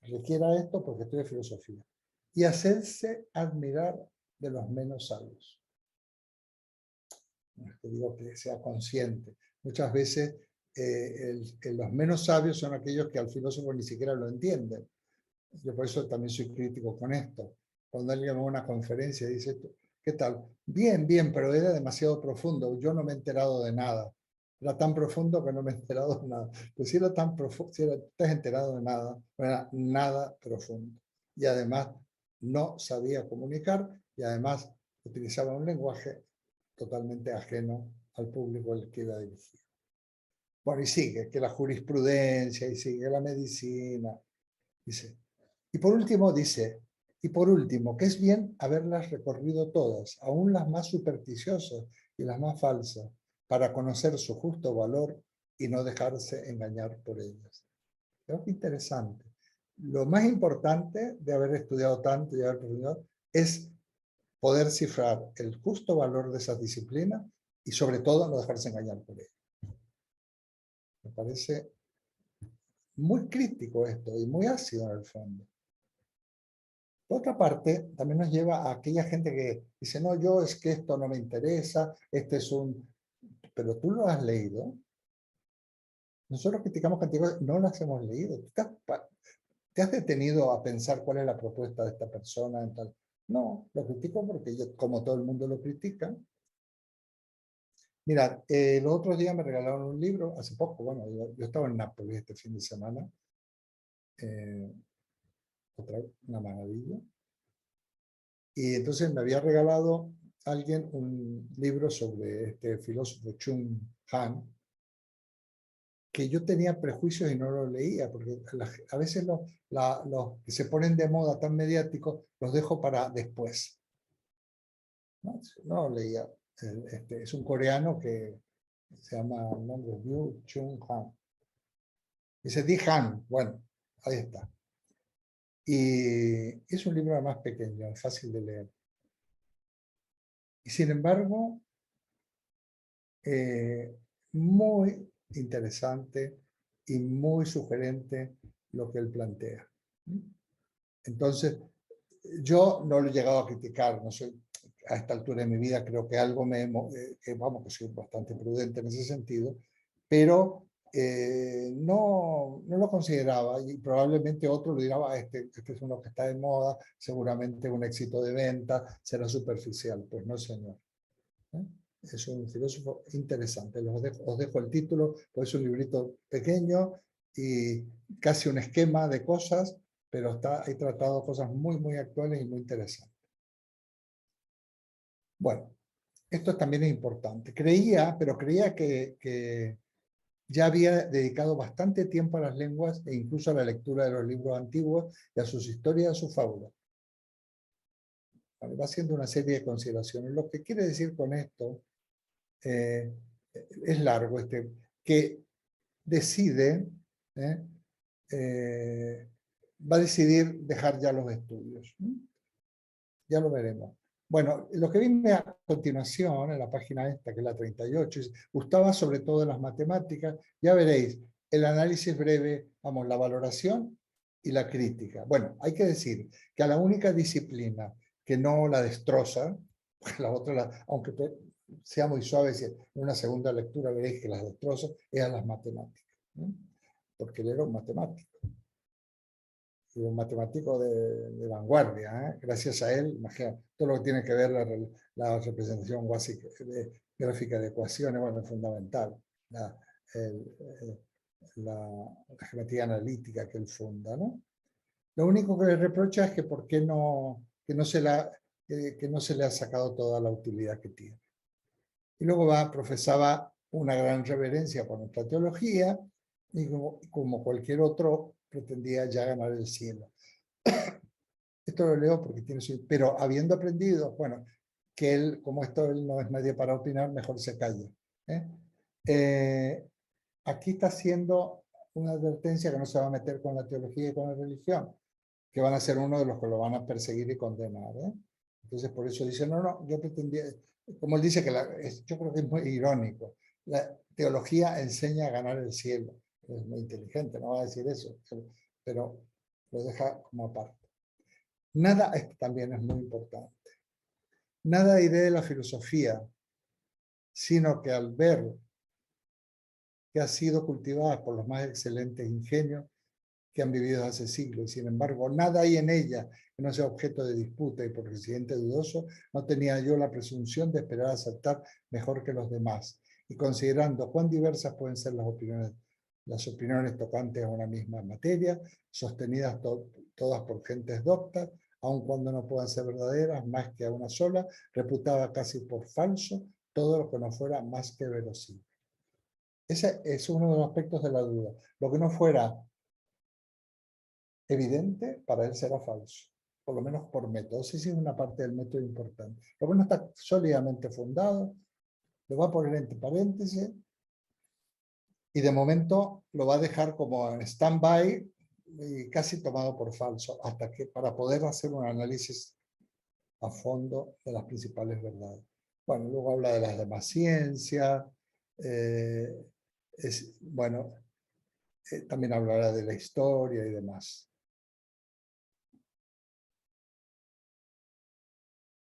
Requiera esto porque estudia filosofía. Y hacerse admirar de los menos sabios. no es que digo que sea consciente. Muchas veces los menos sabios son aquellos que al filósofo ni siquiera lo entienden. Yo por eso también soy crítico con esto. Cuando alguien va a una conferencia y dice, ¿qué tal? Bien, bien, pero era demasiado profundo. Yo no me he enterado de nada. Era tan profundo que no me he enterado de nada. Pues si era tan profundo, si te has enterado de nada, no era nada profundo. Y además no sabía comunicar y además utilizaba un lenguaje totalmente ajeno al público al que iba dirigido. Bueno, y sigue, que la jurisprudencia, y sigue la medicina, dice. Y por último dice, y por último, que es bien haberlas recorrido todas, aún las más supersticiosas y las más falsas, para conocer su justo valor y no dejarse engañar por ellas. Creo que interesante. Lo más importante de haber estudiado tanto y haber estudiado es poder cifrar el justo valor de esas disciplinas y sobre todo no dejarse engañar por ellas. Me parece muy crítico esto y muy ácido en el fondo. Por otra parte, también nos lleva a aquella gente que dice, no, yo es que esto no me interesa, este es un... Pero tú lo has leído. Nosotros criticamos cantidades, no las hemos leído. ¿Te has detenido a pensar cuál es la propuesta de esta persona? En tal? No, lo critico porque yo, como todo el mundo lo critica. Mirad, los otros días me regalaron un libro, hace poco, bueno, yo estaba en Nápoles este fin de semana, una maravilla. Y entonces me había regalado alguien un libro sobre este filósofo Chung Han, que yo tenía prejuicios y no lo leía, porque a veces los que se ponen de moda tan mediáticos los dejo para después. No lo leía. Es un coreano que se llama, el nombre es Yu Chung Han. Dice Di Han, bueno, ahí está. Y es un libro más pequeño, fácil de leer. Y sin embargo, muy interesante y muy sugerente lo que él plantea. Entonces, yo no lo he llegado a criticar, no soy, a esta altura de mi vida creo que algo vamos, que soy bastante prudente en ese sentido, pero no lo consideraba y probablemente otro lo dirá, este es uno que está de moda, seguramente un éxito de venta, será superficial. Pues no, señor. Es un filósofo interesante. Os dejo el título, pues es un librito pequeño y casi un esquema de cosas, pero hay tratado cosas muy, muy actuales y muy interesantes. Bueno, esto también es importante. Pero creía que ya había dedicado bastante tiempo a las lenguas e incluso a la lectura de los libros antiguos y a sus historias y a sus fábulas. Va haciendo una serie de consideraciones. Lo que quiere decir con esto es largo, que decide, va a decidir dejar ya los estudios. Ya lo veremos. Bueno, lo que viene a continuación, en la página esta, que es la 38, gustaba sobre todo de las matemáticas, ya veréis, el análisis breve, vamos, la valoración y la crítica. Bueno, hay que decir que a la única disciplina que no la destroza, la otra, aunque sea muy suave, si en una segunda lectura veréis que las destroza, eran las matemáticas. Porque él era un matemático. Y un matemático de vanguardia. Gracias a él, imagina, todo lo que tiene que ver la representación gráfica de ecuaciones, bueno, es fundamental. La geometría analítica que él funda, ¿no? Lo único que le reprocha es que por qué que no se le ha sacado toda la utilidad que tiene. Y luego profesaba una gran reverencia por nuestra teología y como cualquier otro pretendía ya ganar el cielo. Esto lo leo porque tiene su... Pero habiendo aprendido, bueno, que él, como él no es nadie para opinar, mejor se calle. Aquí está haciendo una advertencia que no se va a meter con la teología y con la religión, que van a ser uno de los que lo van a perseguir y condenar. Entonces, por eso dice, no, yo pretendía, como él dice, yo creo que es muy irónico, la teología enseña a ganar el cielo. Es muy inteligente, no va a decir eso, pero lo deja como aparte. Nada, esto también es muy importante. Nada diré de la filosofía, sino que al ver que ha sido cultivada por los más excelentes ingenios que han vivido hace siglos, y sin embargo nada hay en ella que no sea objeto de disputa, y por residente dudoso, no tenía yo la presunción de esperar aceptar mejor que los demás, y considerando cuán diversas pueden ser las opiniones tocantes a una misma materia, sostenidas todas por gentes doctas, aun cuando no puedan ser verdaderas más que a una sola, reputaba casi por falso todo lo que no fuera más que verosímil. Ese es uno de los aspectos de la duda. Lo que no fuera evidente, para él será falso, por lo menos por método. Sí, sí, es una parte del método importante. Lo que no está sólidamente fundado, lo va a poner entre paréntesis y de momento lo va a dejar como en stand-by y casi tomado por falso, hasta que para poder hacer un análisis a fondo de las principales verdades. Bueno, luego habla de las demás ciencias, también hablará de la historia y demás.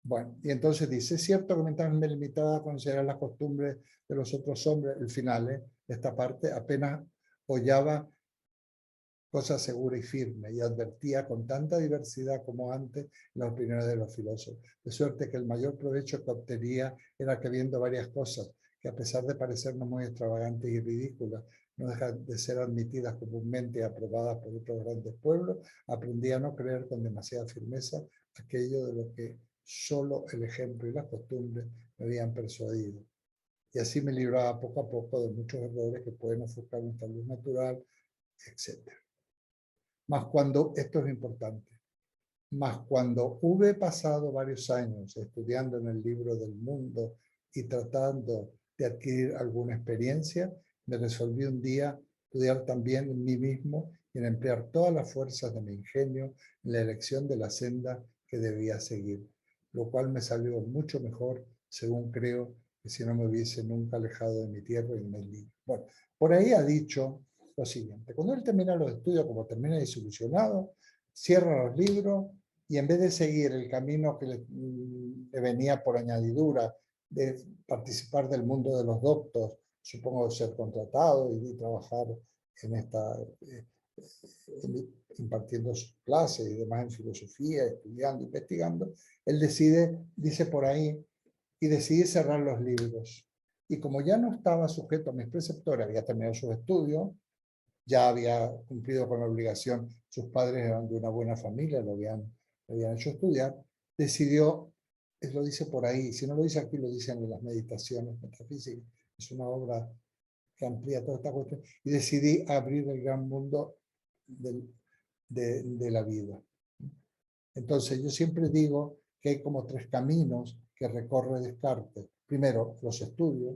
Bueno, y entonces dice, es cierto que mientras me limitaba a considerar las costumbres de los otros hombres, el final, esta parte, apenas hollaba cosa segura y firme, y advertía con tanta diversidad como antes las opiniones de los filósofos, de suerte que el mayor provecho que obtenía era que viendo varias cosas, que a pesar de parecernos muy extravagantes y ridículas, no dejan de ser admitidas comúnmente y aprobadas por otros grandes pueblos, aprendí a no creer con demasiada firmeza aquello de lo que solo el ejemplo y las costumbres me habían persuadido. Y así me libraba poco a poco de muchos errores que pueden ofuscar nuestra luz natural, etc. Mas cuando, esto es importante, mas cuando hube pasado varios años estudiando en el libro del mundo y tratando de adquirir alguna experiencia, me resolví un día estudiar también en mí mismo y en emplear todas las fuerzas de mi ingenio en la elección de la senda que debía seguir, lo cual me salió mucho mejor, según creo, que si no me hubiese nunca alejado de mi tierra y de mi libro. Bueno, por ahí ha dicho lo siguiente: cuando él termina los estudios, como termina desilusionado, cierra los libros y en vez de seguir el camino que le venía por añadidura de participar del mundo de los doctos, supongo ser contratado y trabajar en esta, impartiendo sus clases y demás en filosofía, estudiando, investigando, él decide, dice por ahí, y decide cerrar los libros. Y como ya no estaba sujeto a mis preceptores, había terminado sus estudios, ya había cumplido con la obligación, sus padres eran de una buena familia, lo habían hecho estudiar, decidió, lo dice por ahí, si no lo dice aquí, lo dicen en las meditaciones metafísicas, es una obra que amplía toda esta cuestión, y decidí abrir el gran mundo de la vida. Entonces yo siempre digo que hay como tres caminos que recorre Descartes. Primero, los estudios.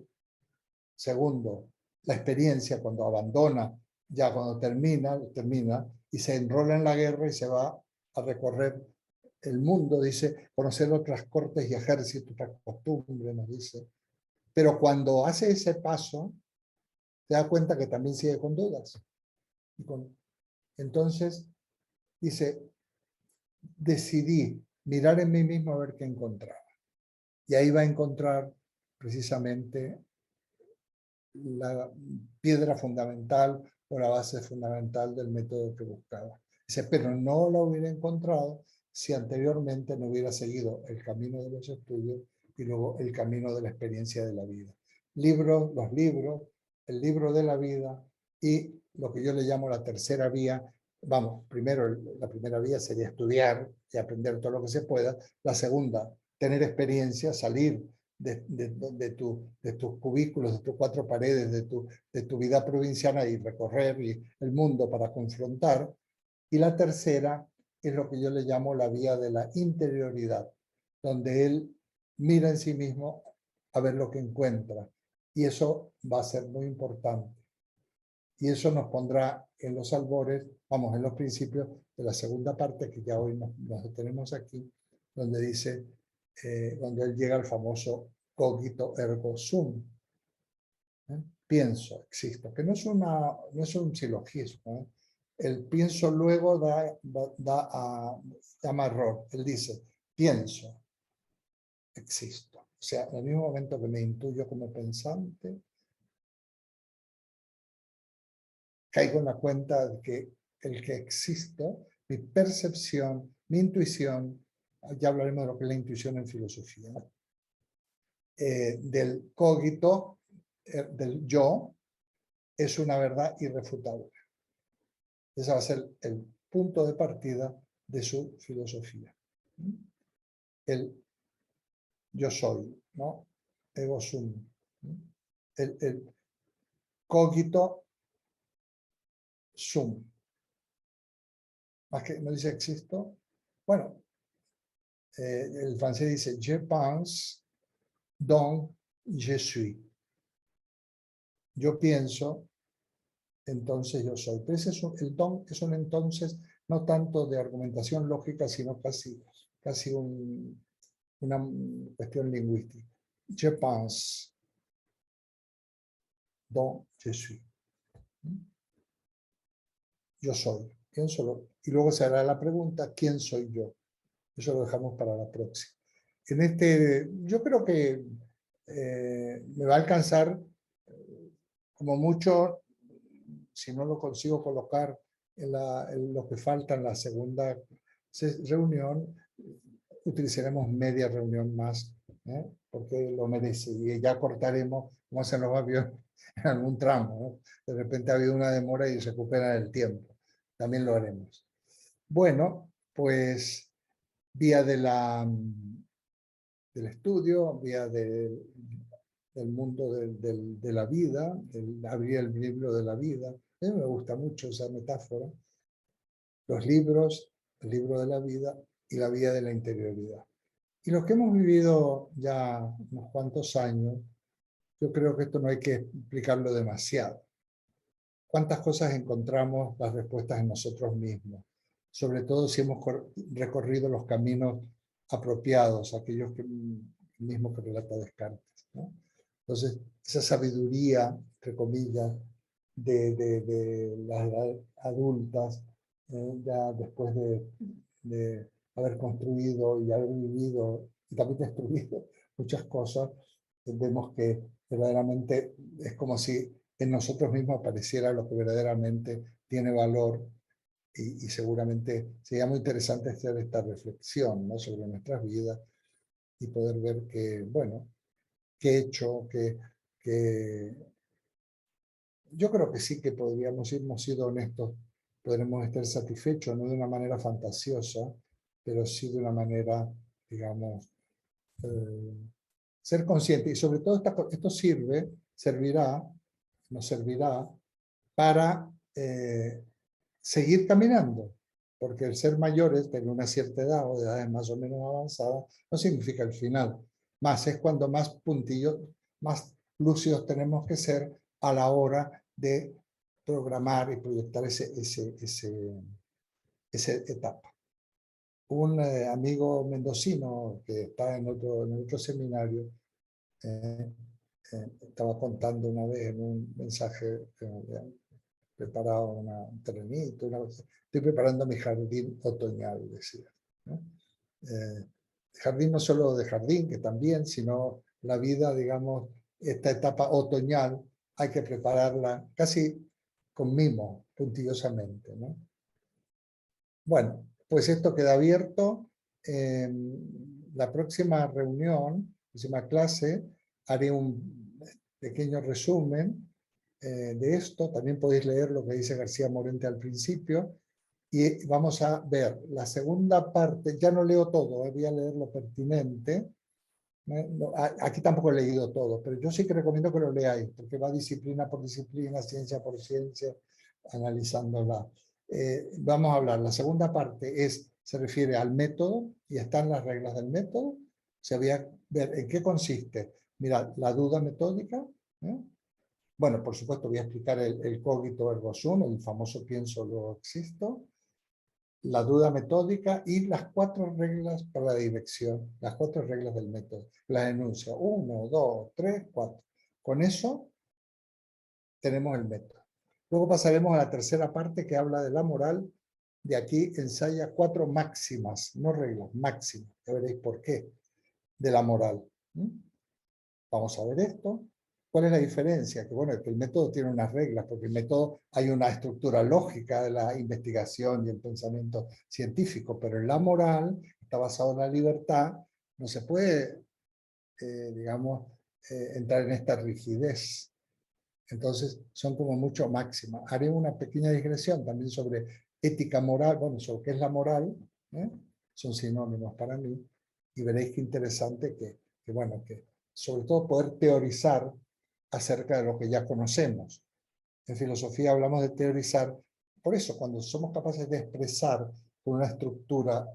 Segundo, la experiencia cuando abandona, ya cuando termina y se enrola en la guerra y se va a recorrer el mundo, dice, conocer otras cortes y ejércitos, otras costumbres, nos dice. Pero cuando hace ese paso, se da cuenta que también sigue con dudas. Entonces, dice, decidí mirar en mí mismo a ver qué encontraba. Y ahí va a encontrar precisamente la piedra fundamental o la base fundamental del método que buscaba. Dice, pero no la hubiera encontrado si anteriormente no hubiera seguido el camino de los estudios y luego el camino de la experiencia de la vida. Los libros, el libro de la vida y lo que yo le llamo la tercera vía. Vamos, primero la primera vía sería estudiar y aprender todo lo que se pueda. La segunda, tener experiencia, salir de tus cubículos, de tus cuatro paredes, de tu vida provinciana y recorrer el mundo para confrontar. Y la tercera es lo que yo le llamo la vía de la interioridad, donde él mira en sí mismo a ver lo que encuentra. Y eso va a ser muy importante. Y eso nos pondrá en los albores, vamos, en los principios de la segunda parte que ya hoy nos detenemos aquí, donde dice, donde él llega al famoso cogito ergo sum. Pienso, existo, que no es un silogismo. El pienso luego llama error. Él dice, pienso, existo. sea, en el mismo momento que me intuyo como pensante, caigo en la cuenta de que el que existo, mi percepción, mi intuición, ya hablaremos de lo que es la intuición en filosofía, del cogito, del yo, es una verdad irrefutable. Ese va a ser el punto de partida de su filosofía. El yo soy, ¿no? Ego sum. El cogito sum. Más que no dice existo. Bueno, el francés dice je pense, donc je suis. Yo pienso, entonces yo soy. Pero ese es el don es un entonces no tanto de argumentación lógica, sino casi una cuestión lingüística. Je pense, donc je suis. Yo soy. Pienso, y luego se hará la pregunta, ¿quién soy yo? Eso lo dejamos para la próxima. Yo creo que me va a alcanzar como mucho, si no lo consigo colocar en lo que falta en la segunda reunión, utilizaremos media reunión más, porque lo merece. Y ya cortaremos, como hacen los aviones, en algún tramo, ¿no? De repente ha habido una demora y recupera el tiempo. También lo haremos. Bueno, pues vía del estudio, vía del mundo de la vida, abrir el libro de la vida. A mí me gusta mucho esa metáfora. Los libros, el libro de la vida y la vía de la interioridad. Y los que hemos vivido ya unos cuantos años, yo creo que esto no hay que explicarlo demasiado. ¿Cuántas cosas encontramos las respuestas en nosotros mismos? Sobre todo si hemos recorrido los caminos apropiados, aquellos mismos que relata Descartes, ¿no? Entonces, esa sabiduría, entre comillas, de las edades adultas, ya después de haber construido y haber vivido y también destruido muchas cosas, vemos que verdaderamente es como si en nosotros mismos apareciera lo que verdaderamente tiene valor y seguramente sería muy interesante hacer esta reflexión, ¿no? Sobre nuestras vidas y poder ver que, bueno, qué he hecho, que yo creo que sí que podríamos, si hemos sido honestos, podremos estar satisfechos, no de una manera fantasiosa, pero sí de una manera, digamos, ser consciente. Y sobre todo esto nos servirá para seguir caminando, porque el ser mayores, tener una cierta edad o de edades más o menos avanzadas, no significa el final. Más es cuando más puntillos, más lúcidos tenemos que ser a la hora de programar y proyectar esa etapa. Un amigo mendocino que está en otro seminario estaba contando una vez en un mensaje preparado un terrenito, estoy preparando mi jardín otoñal, decía, ¿no? Jardín no solo de jardín, que también, sino la vida, digamos, esta etapa otoñal, hay que prepararla casi con mimo, puntillosamente, ¿no? Bueno, pues esto queda abierto. La próxima reunión, próxima clase, haré un pequeño resumen de esto. También podéis leer lo que dice García Morente al principio. Y vamos a ver la segunda parte. Ya no leo todo, voy a leer lo pertinente. No, aquí tampoco he leído todo, pero yo sí que recomiendo que lo leáis, porque va disciplina por disciplina, ciencia por ciencia, analizándola. Vamos a hablar. La segunda parte se refiere al método y están las reglas del método. Se voy a ver en qué consiste. Mirad, la duda metódica. Bueno, por supuesto voy a explicar el cogito ergo sum, el famoso pienso luego existo, la duda metódica y las 4 reglas para la dirección, las 4 reglas del método. La enuncia 1, 2, 3, 4. Con eso tenemos el método. Luego pasaremos a la tercera parte que habla de la moral. De aquí ensaya 4 máximas, no reglas, máximas. Ya veréis por qué, de la moral. ¿Mm? Vamos a ver esto. ¿Cuál es la diferencia? Que bueno, que el método tiene unas reglas, porque el método hay una estructura lógica de la investigación y el pensamiento científico, pero en la moral, está basado en la libertad, no se puede, digamos, entrar en esta rigidez. Entonces, son como mucho máximas. Haré una pequeña digresión también sobre ética moral, bueno, sobre qué es la moral, ¿eh? Son sinónimos para mí, y veréis qué interesante bueno, que sobre todo poder teorizar acerca de lo que ya conocemos. En filosofía hablamos de teorizar, por eso cuando somos capaces de expresar con una estructura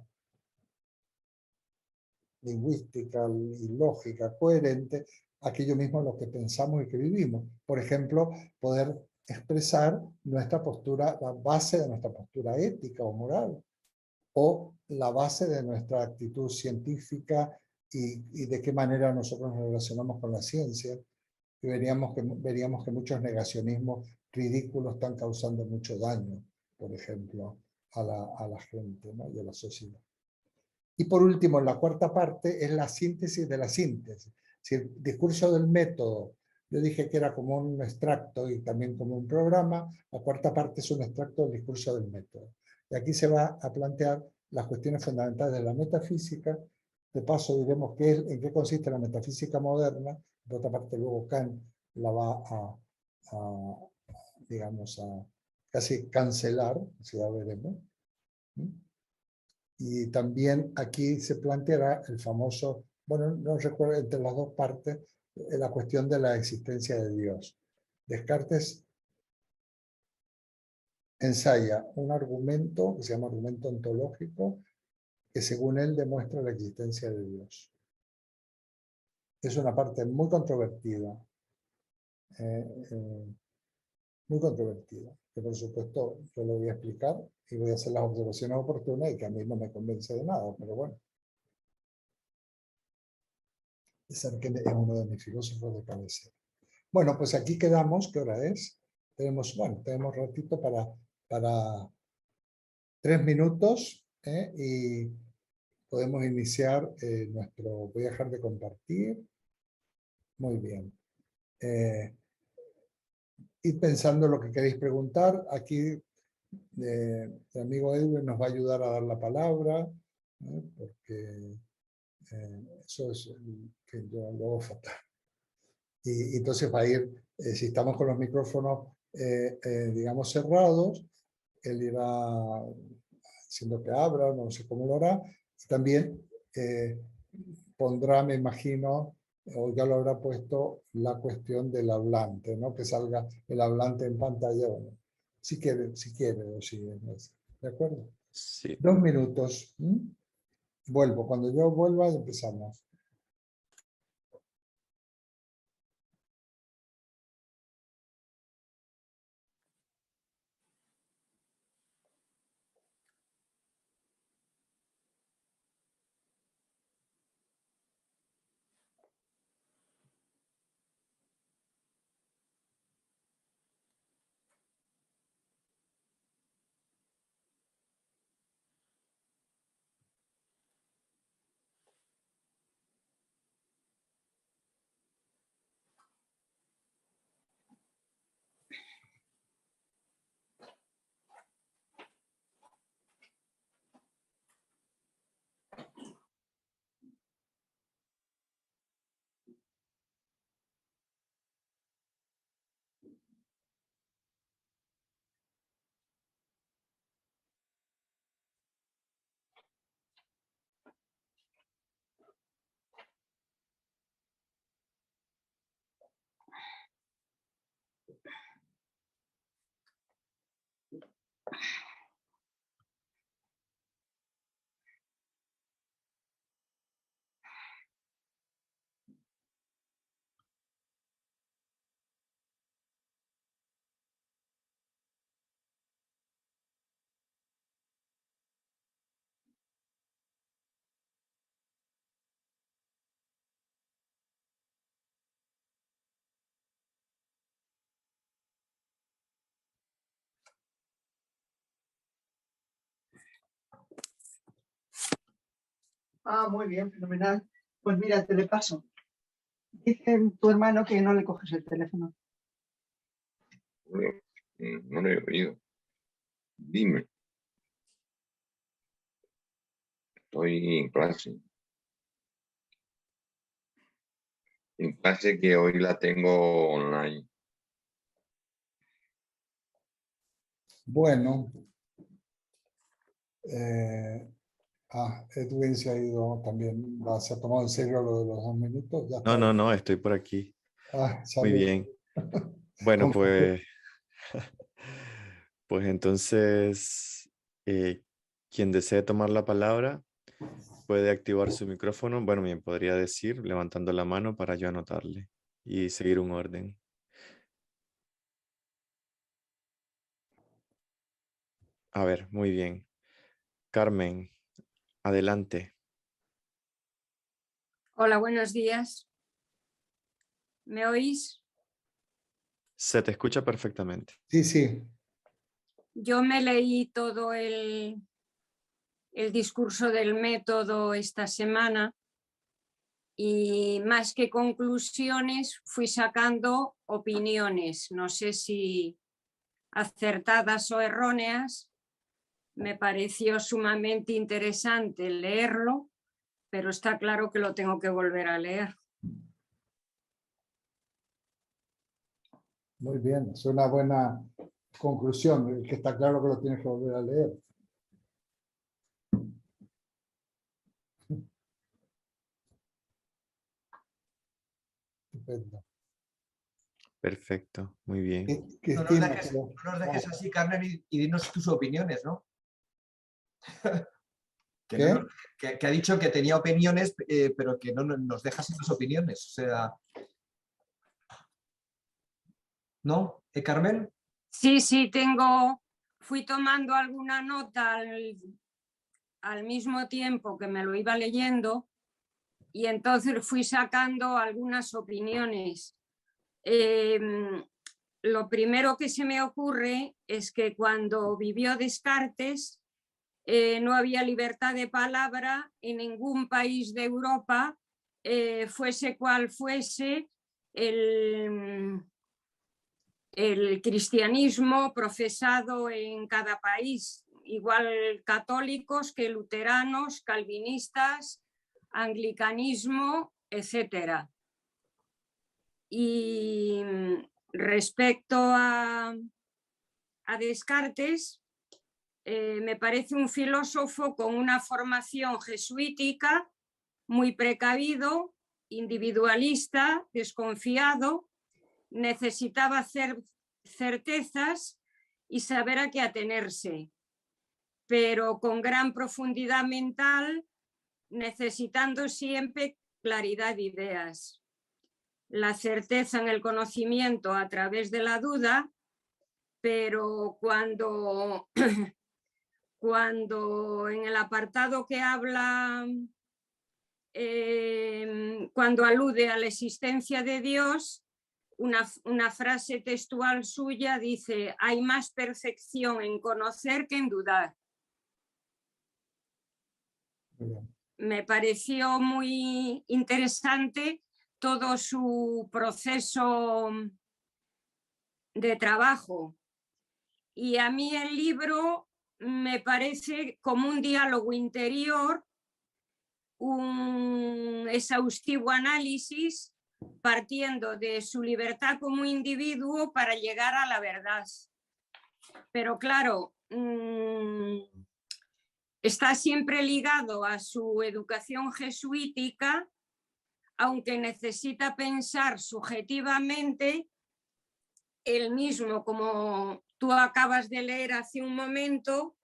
lingüística y lógica coherente aquello mismo en lo que pensamos y que vivimos. Por ejemplo, poder expresar nuestra postura, la base de nuestra postura ética o moral, o la base de nuestra actitud científica y de qué manera nosotros nos relacionamos con la ciencia. Y veríamos que muchos negacionismos ridículos están causando mucho daño, por ejemplo, a la gente, ¿no? Y a la sociedad. Y por último, la cuarta parte es la síntesis de la síntesis. Si el discurso del método, yo dije que era como un extracto y también como un programa, la cuarta parte es un extracto del discurso del método. Y aquí se va a plantear las cuestiones fundamentales de la metafísica. De paso diremos en qué consiste la metafísica moderna. Por otra parte, luego Kant la va digamos, a casi cancelar, si ya veremos. Y también aquí se planteará el famoso, bueno, no recuerdo, entre las dos partes, la cuestión de la existencia de Dios. Descartes ensaya un argumento que se llama argumento ontológico, que según él demuestra la existencia de Dios. Es una parte muy controvertida, eh, eh, muy controvertida, que por supuesto yo lo voy a explicar y voy a hacer las observaciones oportunas y que a mí no me convence de nada, pero bueno. Es uno de mis filósofos de cabecera. Bueno, pues aquí quedamos. ¿Qué hora es? Tenemos ratito para 3 minutos, y podemos iniciar nuestro... Voy a dejar de compartir. Muy bien. Id pensando lo que queréis preguntar. Aquí el amigo Edwin nos va a ayudar a dar la palabra, porque eso es que yo lo hago fatal. Y entonces va a ir, si estamos con los micrófonos, digamos, cerrados, él irá haciendo que abra, no sé cómo lo hará. Y también pondrá, me imagino, o ya lo habrá puesto, la cuestión del hablante, ¿no? Que salga el hablante en pantalla, bueno, si quiere, o si es. ¿De acuerdo? Sí. 2 minutos. Vuelvo. Cuando yo vuelva, empezamos. Ah, muy bien, fenomenal. Pues mira, te le paso. Dice tu hermano que no le coges el teléfono. No lo he oído. Dime. Estoy en clase. En clase que hoy la tengo online. Bueno. Edwin se ha ido también. ¿Se ha tomado en serio lo de los 2 minutos? Ya está. No, estoy por aquí. Muy salud. bien. Bueno, pues entonces, quien desee tomar la palabra puede activar su micrófono. Bueno, bien, podría decir levantando la mano para yo anotarle y seguir un orden. A ver, muy bien. Carmen, adelante. Hola, buenos días. ¿Me oís? Se te escucha perfectamente. Sí, sí. Yo me leí todo el discurso del método esta semana y más que conclusiones fui sacando opiniones. No sé si acertadas o erróneas. Me pareció sumamente interesante leerlo, pero está claro que lo tengo que volver a leer. Muy bien. Es una buena conclusión. Que está claro que lo tienes que volver a leer. Estupendo. Perfecto, muy bien. No nos dejes así, Carmen, y dinos tus opiniones, ¿no? Que ha dicho que tenía opiniones, pero que no nos dejas sin tus opiniones. O sea... ¿No? Carmen? Sí, fui tomando alguna nota al mismo tiempo que me lo iba leyendo y entonces fui sacando algunas opiniones. Lo primero que se me ocurre es que cuando vivió Descartes no había libertad de palabra en ningún país de Europa, fuese cual fuese el cristianismo profesado en cada país, igual católicos que luteranos, calvinistas, anglicanismo, etc. Y respecto a Descartes, me parece un filósofo con una formación jesuítica, muy precavido, individualista, desconfiado, necesitaba hacer certezas y saber a qué atenerse, pero con gran profundidad mental, necesitando siempre claridad de ideas. La certeza en el conocimiento a través de la duda, pero cuando en el apartado que habla, cuando alude a la existencia de Dios, una frase textual suya dice: hay más perfección en conocer que en dudar. Me pareció muy interesante todo su proceso de trabajo. Y a mí el libro me parece como un diálogo interior, un exhaustivo análisis partiendo de su libertad como individuo para llegar a la verdad. Pero claro, está siempre ligado a su educación jesuítica, aunque necesita pensar subjetivamente él mismo, como tú acabas de leer hace un momento,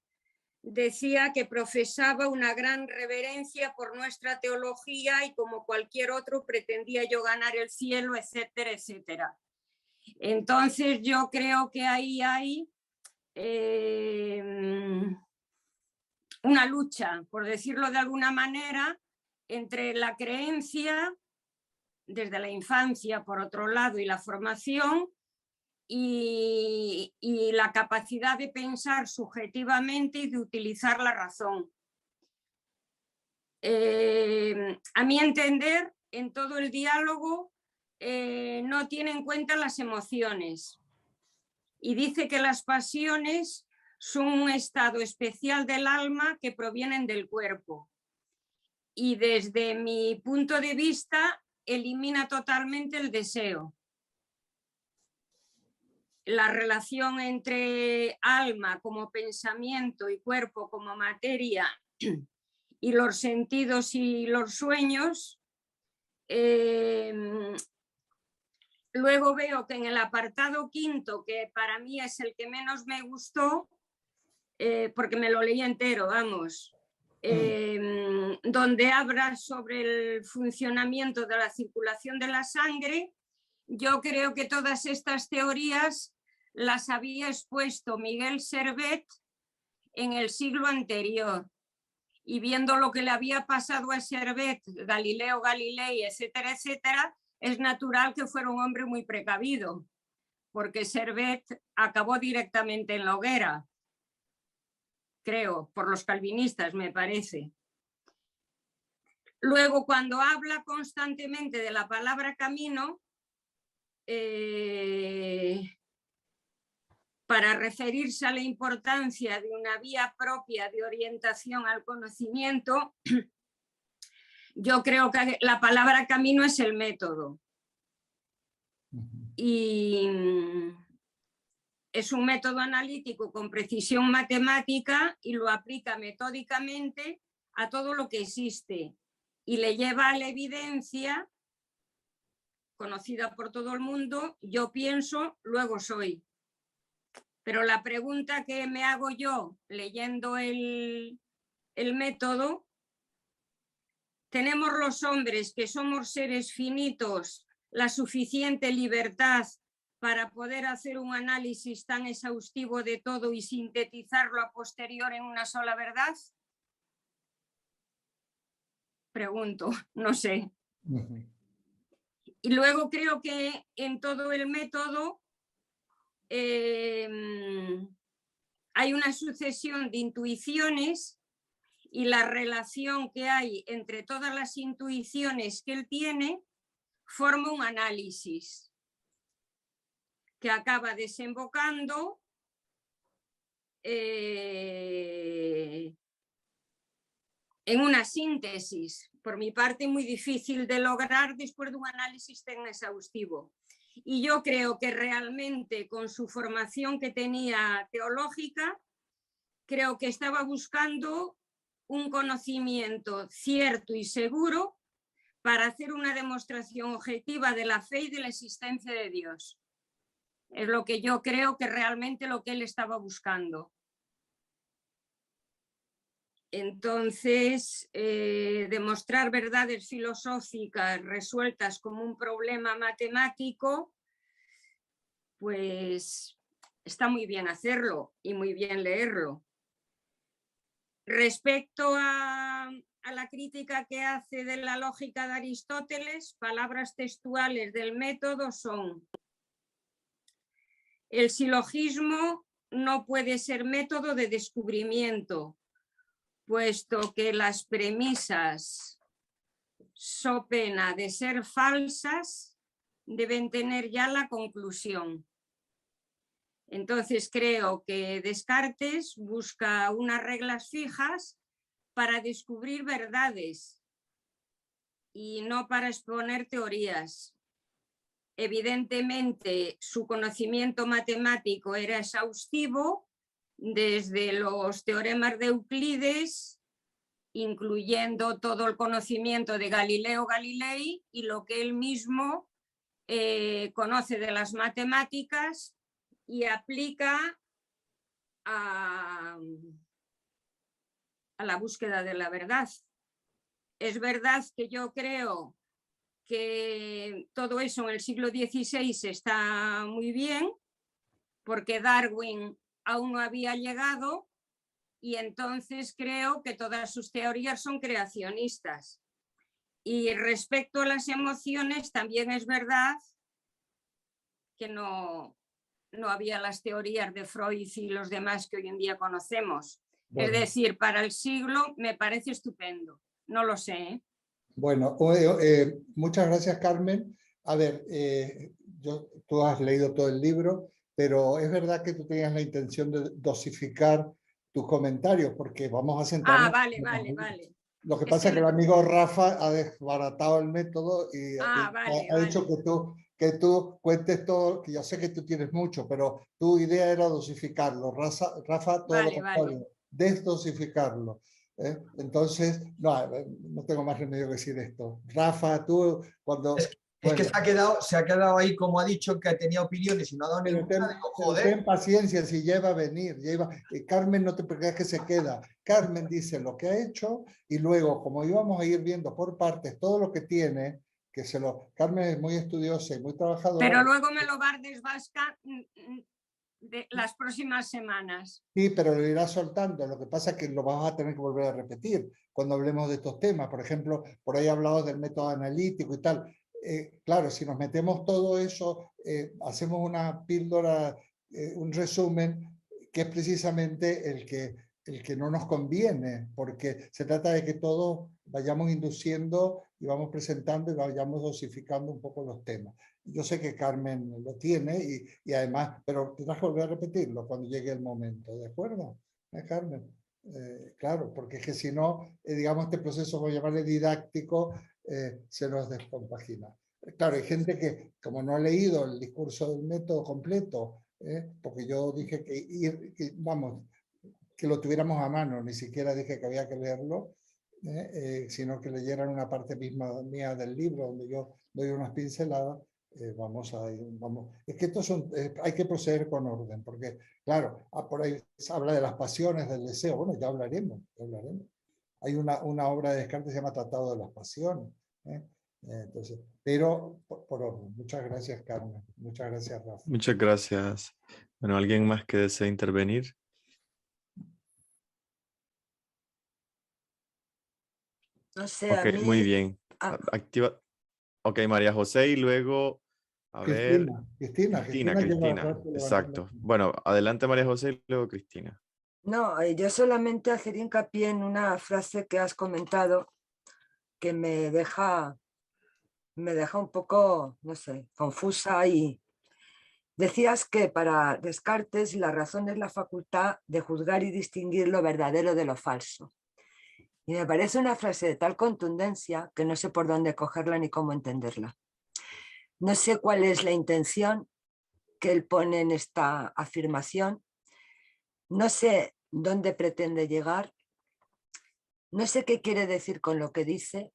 decía que profesaba una gran reverencia por nuestra teología y como cualquier otro pretendía yo ganar el cielo, etcétera, etcétera. Entonces yo creo que ahí hay una lucha, por decirlo de alguna manera, entre la creencia desde la infancia, por otro lado, y la formación, y la capacidad de pensar subjetivamente y de utilizar la razón. A mi entender, en todo el diálogo no tiene en cuenta las emociones y dice que las pasiones son un estado especial del alma que provienen del cuerpo. Y desde mi punto de vista elimina totalmente el deseo. La relación entre alma como pensamiento y cuerpo como materia y los sentidos y los sueños. Luego veo que en el apartado quinto, que para mí es el que menos me gustó, porque me lo leí entero, vamos, donde habla sobre el funcionamiento de la circulación de la sangre, yo creo que todas estas teorías las había expuesto Miguel Servet en el siglo anterior. Y viendo lo que le había pasado a Servet, Galileo Galilei, etcétera, etcétera, es natural que fuera un hombre muy precavido, porque Servet acabó directamente en la hoguera, creo, por los calvinistas, me parece. Luego, cuando habla constantemente de la palabra camino, para referirse a la importancia de una vía propia de orientación al conocimiento, yo creo que la palabra camino es el método. Y es un método analítico con precisión matemática y lo aplica metódicamente a todo lo que existe y le lleva a la evidencia conocida por todo el mundo: yo pienso, luego soy. Pero la pregunta que me hago yo leyendo el método: ¿tenemos los hombres, que somos seres finitos, la suficiente libertad para poder hacer un análisis tan exhaustivo de todo y sintetizarlo a posterior en una sola verdad? Pregunto, no sé. Y luego creo que en todo el método hay una sucesión de intuiciones, y la relación que hay entre todas las intuiciones que él tiene forma un análisis que acaba desembocando en una síntesis, por mi parte muy difícil de lograr después de un análisis tan exhaustivo. Y yo creo que realmente, con su formación que tenía teológica, creo que estaba buscando un conocimiento cierto y seguro para hacer una demostración objetiva de la fe y de la existencia de Dios. Es lo que yo creo que realmente lo que él estaba buscando. Entonces, demostrar verdades filosóficas resueltas como un problema matemático, pues está muy bien hacerlo y muy bien leerlo. Respecto a la crítica que hace de la lógica de Aristóteles, palabras textuales del método son: el silogismo no puede ser método de descubrimiento, puesto que las premisas, so pena de ser falsas, deben tener ya la conclusión. Entonces creo que Descartes busca unas reglas fijas para descubrir verdades y no para exponer teorías. Evidentemente, su conocimiento matemático era exhaustivo, desde los teoremas de Euclides, incluyendo todo el conocimiento de Galileo Galilei y lo que él mismo conoce de las matemáticas y aplica a la búsqueda de la verdad. Es verdad que yo creo que todo eso en el siglo XVI está muy bien, porque Darwin aún no había llegado, y entonces creo que todas sus teorías son creacionistas. Y respecto a las emociones, también es verdad que no había las teorías de Freud y los demás que hoy en día conocemos. Bueno. Es decir, para el siglo me parece estupendo. No lo sé, ¿eh? Bueno, muchas gracias, Carmen. A ver, tú has leído todo el libro, pero es verdad que tú tenías la intención de dosificar tus comentarios, porque vamos a sentarnos. Vale. Lo que Es pasa que es que el amigo Rafa ha desbaratado el método y vale, ha dicho que tú cuentes todo, que yo sé que tú tienes mucho, pero tu idea era dosificarlo. Rafa, todo lo Vale. contrario, desdosificarlo. Entonces, no tengo más remedio que decir esto. Rafa, tú cuando... Es que se ha quedado ahí, como ha dicho, que tenía opiniones y no ha dado Pero ninguna. Digo, pero joder. ten paciencia, si lleva a venir. Carmen, no te preocupes que se queda. Carmen dice lo que ha hecho y luego, como íbamos a ir viendo por partes todo lo que tiene, Carmen es muy estudiosa y muy trabajadora. Pero luego me lo va a desbascar de las próximas semanas. Sí, pero lo irás soltando. Lo que pasa es que lo vamos a tener que volver a repetir cuando hablemos de estos temas. Por ejemplo, por ahí hablamos del método analítico y tal. Claro, si nos metemos todo eso, hacemos una píldora, un resumen, que es precisamente el que no nos conviene, porque se trata de que todos vayamos induciendo y vamos presentando y vayamos dosificando un poco los temas. Yo sé que Carmen lo tiene y además, pero tendrás que volver a repetirlo cuando llegue el momento, ¿de acuerdo? Carmen? Claro, porque es que si no, digamos, este proceso, voy a llamarle didáctico, se nos descompagina. Claro, hay gente que, como no ha leído el discurso del método completo, porque yo dije que lo tuviéramos a mano, ni siquiera dije que había que leerlo, sino que leyeran una parte misma mía del libro, donde yo doy unas pinceladas. Vamos. Es que hay que proceder con orden, porque, claro, por ahí se habla de las pasiones, del deseo. Bueno, ya hablaremos. Hay una obra de Descartes que se llama Tratado de las Pasiones. Entonces, pero por orden. Muchas gracias, Carmen. Muchas gracias, Rafa. Muchas gracias. Bueno, ¿alguien más que desee intervenir? No sé, Ok, a mí... muy bien. Activa. Ok, María José y luego, a ver, Cristina, exacto. Bueno, adelante María José y luego Cristina. No, yo solamente hacer hincapié en una frase que has comentado que me deja un poco, no sé, confusa y decías que para Descartes la razón es la facultad de juzgar y distinguir lo verdadero de lo falso. Y me parece una frase de tal contundencia que no sé por dónde cogerla ni cómo entenderla. No sé cuál es la intención que él pone en esta afirmación. No sé dónde pretende llegar. No sé qué quiere decir con lo que dice.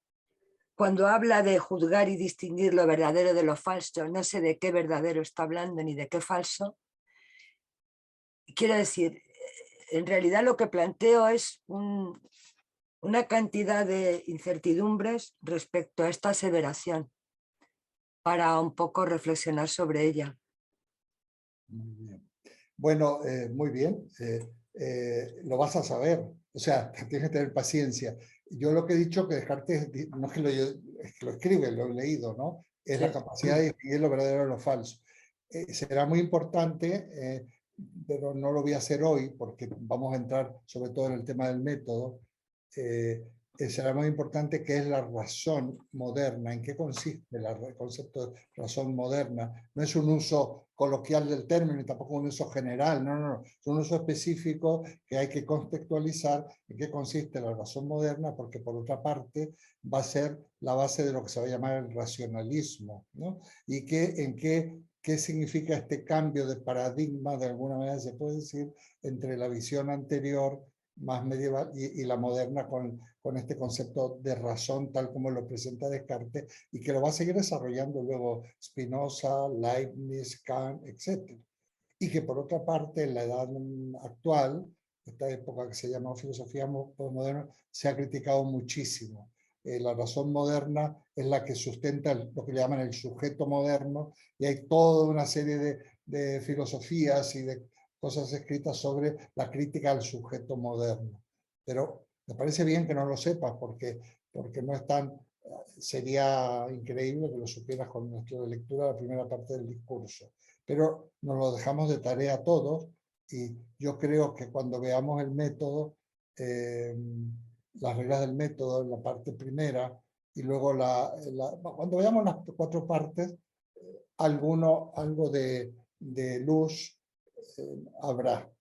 Cuando habla de juzgar y distinguir lo verdadero de lo falso, no sé de qué verdadero está hablando ni de qué falso. Quiero decir, en realidad lo que planteo es una cantidad de incertidumbres respecto a esta aseveración para un poco reflexionar sobre ella. Muy bien. Bueno, muy bien. Lo vas a saber. O sea, tienes que tener paciencia. Yo lo que he dicho que Descartes, no es que lo escribe, lo he leído, ¿no? Es la capacidad de distinguir lo verdadero de lo falso. Será muy importante, pero no lo voy a hacer hoy porque vamos a entrar sobre todo en el tema del método. Será muy importante qué es la razón moderna, en qué consiste el concepto de razón moderna. No es un uso coloquial del término y tampoco un uso general, no, es un uso específico que hay que contextualizar en qué consiste la razón moderna, porque por otra parte va a ser la base de lo que se va a llamar el racionalismo, ¿no? Y qué significa este cambio de paradigma, de alguna manera se puede decir, entre la visión anterior más medieval y la moderna con este concepto de razón tal como lo presenta Descartes y que lo va a seguir desarrollando luego Spinoza, Leibniz, Kant, etc. Y que por otra parte en la edad actual, esta época que se llama filosofía moderna, se ha criticado muchísimo. La razón moderna es la que sustenta lo que le llaman el sujeto moderno y hay toda una serie de filosofías y de cosas escritas sobre la crítica al sujeto moderno. Pero me parece bien que no lo sepas porque no es tan... Sería increíble que lo supieras con nuestra lectura de la primera parte del discurso. Pero nos lo dejamos de tarea todos y yo creo que cuando veamos el método, las reglas del método en la parte primera, y luego cuando veamos las 4 partes, algo de luz habrá.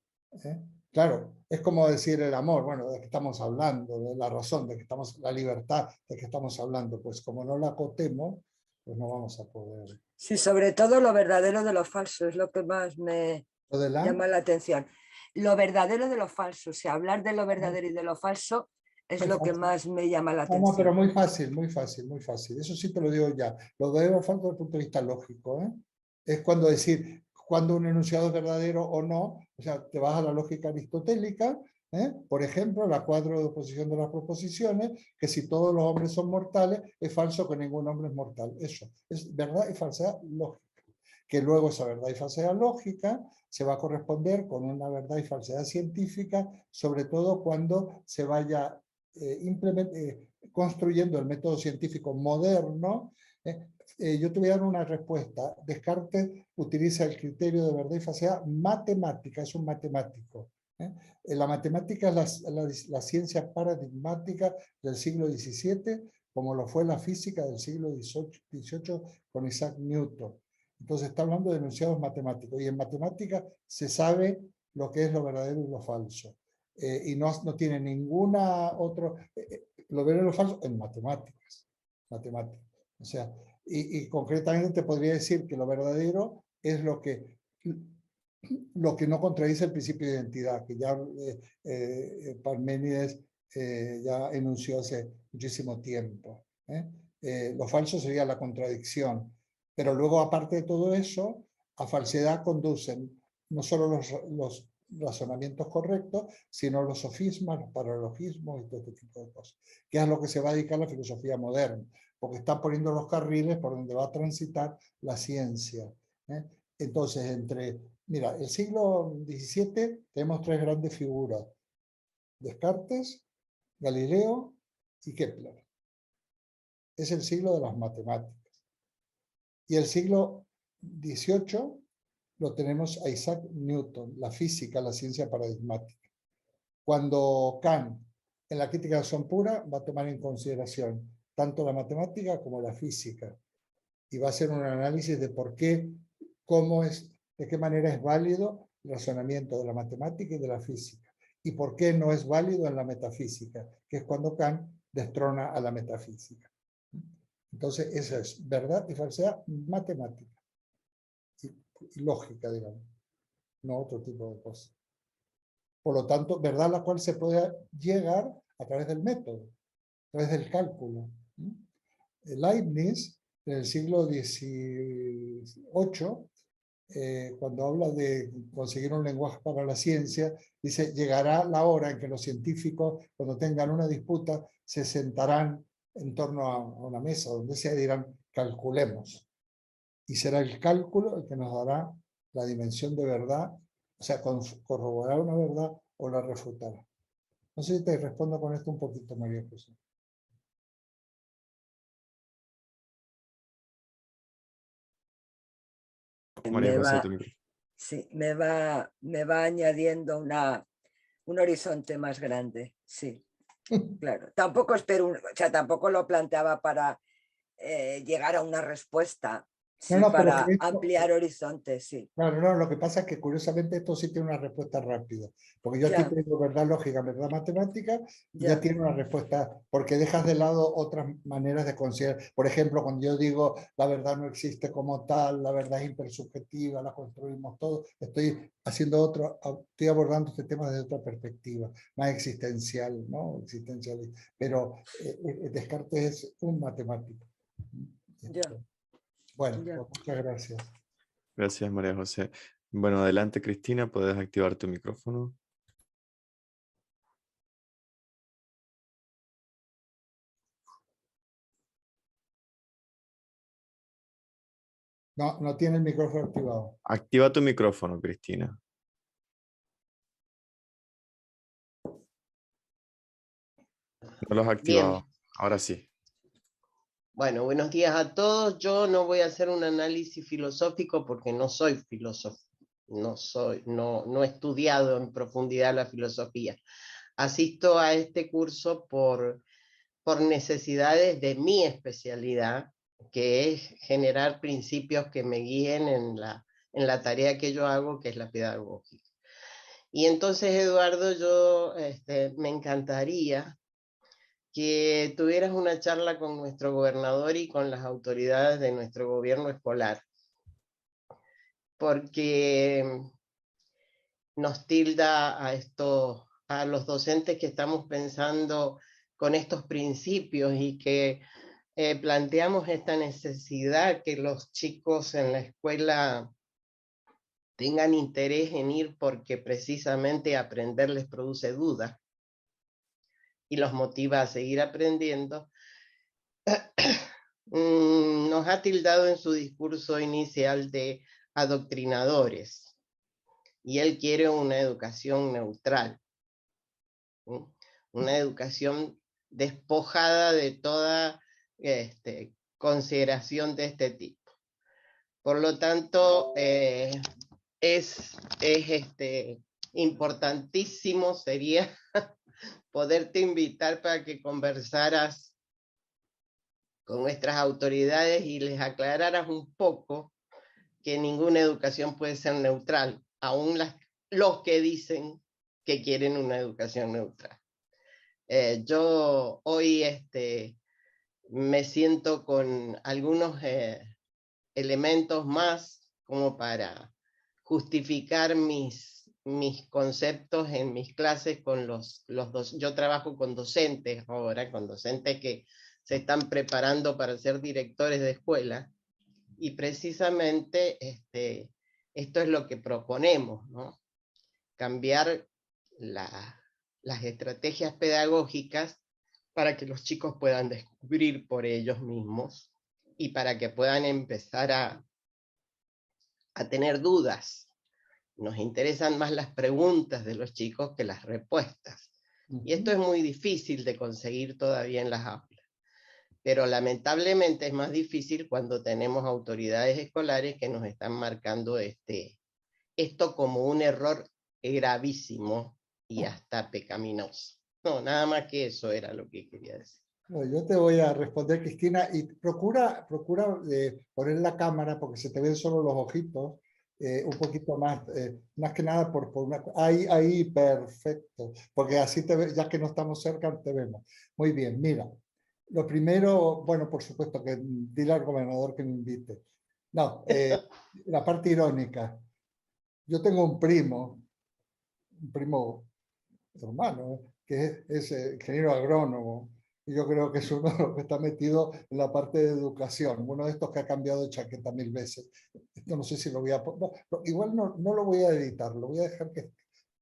Claro, es como decir el amor, bueno, de qué estamos hablando, de la razón, la libertad, de qué estamos hablando, pues como no la acotemos, pues no vamos a poder. Sí, sobre todo lo verdadero de lo falso es lo que más me Lo de llama la atención. Lo verdadero de lo falso, o sea, hablar de lo verdadero y de lo falso es Muy lo que fácil. más me llama la No, pero atención. muy fácil, muy fácil, muy fácil. Eso sí te lo digo ya. Lo veo falta desde el punto de vista lógico. Es cuando decir cuando un enunciado es verdadero o no. O sea, te vas a la lógica aristotélica. Por ejemplo, la cuadro de oposición de las proposiciones, que si todos los hombres son mortales, es falso que ningún hombre es mortal. Eso es verdad y falsedad lógica. Que luego esa verdad y falsedad lógica se va a corresponder con una verdad y falsedad científica, sobre todo cuando se vaya construyendo el método científico moderno. Yo te voy a dar una respuesta. Descartes utiliza el criterio de verdad y falsedad matemática, es un matemático. La matemática es la ciencia paradigmática del siglo XVII, como lo fue la física del siglo XVIII con Isaac Newton. Entonces está hablando de enunciados matemáticos, y en matemática se sabe lo que es lo verdadero y lo falso. Y no tiene ninguna otra, lo verdadero y lo falso en matemáticas. O sea, y concretamente te podría decir que lo verdadero es lo que no contradice el principio de identidad, que ya Parménides ya enunció hace muchísimo tiempo. Lo falso sería la contradicción. Pero luego, aparte de todo eso, a falsedad conducen no solo los razonamientos correctos, sino los sofismas, los paralogismos y todo este tipo de cosas, que es a lo que se va a dedicar la filosofía moderna, porque está poniendo los carriles por donde va a transitar la ciencia. Entonces, mira, el siglo XVII tenemos 3 grandes figuras: Descartes, Galileo y Kepler. Es el siglo de las matemáticas. Y el siglo XVIII lo tenemos a Isaac Newton, la física, la ciencia paradigmática. Cuando Kant, en la crítica de la razón pura, va a tomar en consideración tanto la matemática como la física, y va a hacer un análisis de por qué, de qué manera es válido el razonamiento de la matemática y de la física, y por qué no es válido en la metafísica, que es cuando Kant destrona a la metafísica. Entonces, eso es verdad y falsedad matemática y lógica, digamos, no otro tipo de cosas. Por lo tanto, verdad a la cual se puede llegar a través del método, a través del cálculo. Leibniz, en el siglo XVIII, cuando habla de conseguir un lenguaje para la ciencia, dice: llegará la hora en que los científicos, cuando tengan una disputa, se sentarán en torno a una mesa donde se dirán: calculemos. Y será el cálculo el que nos dará la dimensión de verdad, o sea, corroborará una verdad o la refutará. No sé si te respondo con esto un poquito, María José. María José, tu micrófono. Sí, me va añadiendo un horizonte más grande, sí. Claro, tampoco espero, o sea, tampoco lo planteaba para llegar a una respuesta, sí, No, pero para esto, ampliar horizontes, sí. claro, no, lo que pasa es que curiosamente esto sí tiene una respuesta rápida, porque yo aquí Ya. tengo verdad lógica, verdad matemática, y ya Ya. tiene una respuesta, porque dejas de lado otras maneras de considerar. Por ejemplo, cuando yo digo la verdad no existe como tal, la verdad es intersubjetiva, la construimos todo, estoy abordando este tema desde otra perspectiva, más existencial, ¿no? Existencialista. Pero Descartes es un matemático. Ya. Bueno, Ya. pues muchas gracias. Gracias, María José. Bueno, adelante, Cristina, puedes activar tu micrófono. No tiene el micrófono activado. Activa tu micrófono, Cristina. No lo has activado. Bien. Ahora sí. Bueno, buenos días a todos. Yo no voy a hacer un análisis filosófico porque no soy filósofo, no he estudiado en profundidad la filosofía. Asisto a este curso por por necesidades de mi especialidad, que es generar principios que me guíen en la tarea que yo hago, que es la pedagógica. Y entonces, Eduardo, yo me encantaría que tuvieras una charla con nuestro gobernador y con las autoridades de nuestro gobierno escolar, porque nos tilda a los docentes que estamos pensando con estos principios y que planteamos esta necesidad que los chicos en la escuela tengan interés en ir porque precisamente aprender les produce duda y los motiva a seguir aprendiendo. Nos ha tildado en su discurso inicial de adoctrinadores y él quiere una educación neutral, una educación despojada de toda consideración de este tipo. Por lo tanto, es importantísimo sería poderte invitar para que conversaras con nuestras autoridades y les aclararas un poco que ninguna educación puede ser neutral, aún los que dicen que quieren una educación neutral. Yo hoy me siento con algunos elementos más como para justificar mis conceptos en mis clases con los dos. Yo trabajo con docentes ahora, con docentes que se están preparando para ser directores de escuela, y precisamente esto es lo que proponemos, ¿no? Cambiar las estrategias pedagógicas para que los chicos puedan descubrir por ellos mismos y para que puedan empezar a tener dudas. Nos interesan más las preguntas de los chicos que las respuestas. Y esto es muy difícil de conseguir todavía en las aulas. Pero lamentablemente es más difícil cuando tenemos autoridades escolares que nos están marcando esto como un error gravísimo y hasta pecaminoso. No, nada más que eso era lo que quería decir. No, yo te voy a responder, Cristina, y procura poner la cámara porque se te ven solo los ojitos, un poquito más que nada por una... Ahí, perfecto, porque así ya que no estamos cerca, te vemos. Muy bien, mira. Lo primero, bueno, por supuesto, que dile al gobernador que me invite. No, la parte irónica. Yo tengo un primo hermano, que es ingeniero agrónomo, y yo creo que es uno de los que está metido en la parte de educación, uno de estos que ha cambiado de chaqueta 1000 veces. Esto no sé si lo voy a... No, igual no lo voy a editar, lo voy a dejar que...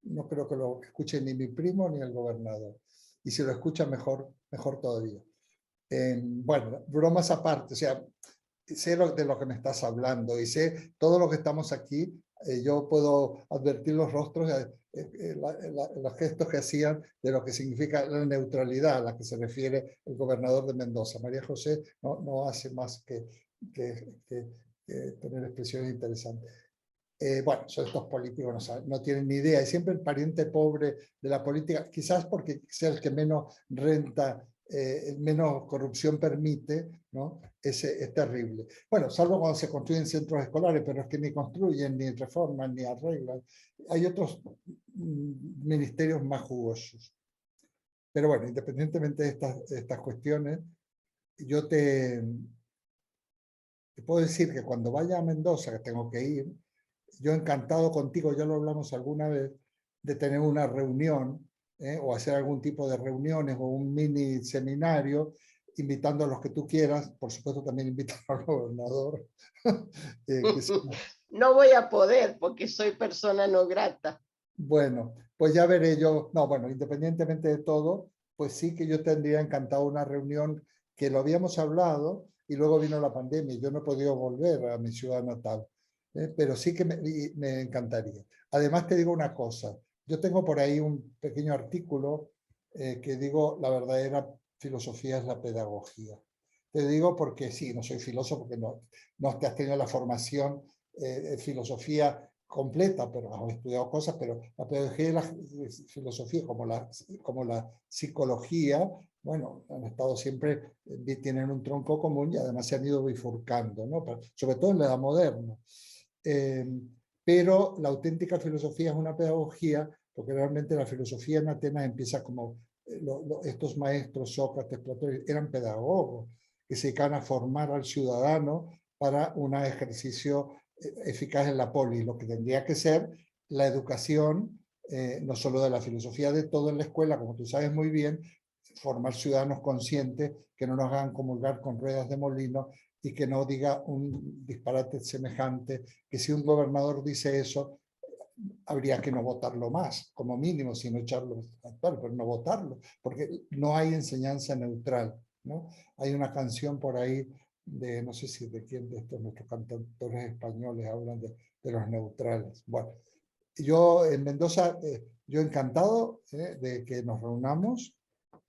No creo que lo escuche ni mi primo ni el gobernador. Y si lo escucha, mejor todavía. Bueno, bromas aparte, o sea, sé de lo que me estás hablando y sé todo lo que estamos aquí. Yo puedo advertir los rostros, los gestos que hacían de lo que significa la neutralidad a la que se refiere el gobernador de Mendoza. María José no hace más que tener expresiones interesantes. Bueno, son estos políticos, no tienen ni idea. Y siempre el pariente pobre de la política, quizás porque sea el que menos renta, menos corrupción permite, ¿no? Es terrible. Bueno, salvo cuando se construyen centros escolares, pero es que ni construyen, ni reforman, ni arreglan. Hay otros ministerios más jugosos. Pero bueno, independientemente de estas cuestiones, yo te puedo decir que cuando vaya a Mendoza, que tengo que ir, yo encantado contigo, ya lo hablamos alguna vez, de tener una reunión, o hacer algún tipo de reuniones o un mini seminario, invitando a los que tú quieras, por supuesto también invitando al gobernador. No voy a poder porque soy persona no grata. Bueno, pues ya veré yo, no, bueno, independientemente de todo, pues sí que yo tendría encantado una reunión, que lo habíamos hablado y luego vino la pandemia y yo no he podido volver a mi ciudad natal, pero sí que me encantaría. Además te digo una cosa, yo tengo por ahí un pequeño artículo que digo, la verdadera filosofía es la pedagogía. Te digo porque sí, no soy filósofo, porque no te has tenido la formación filosofía completa, pero he estudiado cosas, pero la pedagogía y la filosofía, como la psicología, bueno, han estado siempre, tienen un tronco común y además se han ido bifurcando, ¿no? Sobre todo en la edad moderna. Pero la auténtica filosofía es una pedagogía, porque realmente la filosofía en Atenas empieza como estos maestros, Sócrates, Platón, eran pedagogos que se dedicaban a formar al ciudadano para un ejercicio eficaz en la polis, lo que tendría que ser la educación, no solo de la filosofía, de todo en la escuela, como tú sabes muy bien, formar ciudadanos conscientes que no nos hagan comulgar con ruedas de molino y que no diga un disparate semejante, que si un gobernador dice eso, habría que no votarlo más, como mínimo, sino echarlo a actuar, pero no votarlo, porque no hay enseñanza neutral, ¿no? Hay una canción por ahí de, no sé si de quién de estos nuestros cantautores españoles hablan de los neutrales. Bueno, yo en Mendoza, yo encantado de que nos reunamos,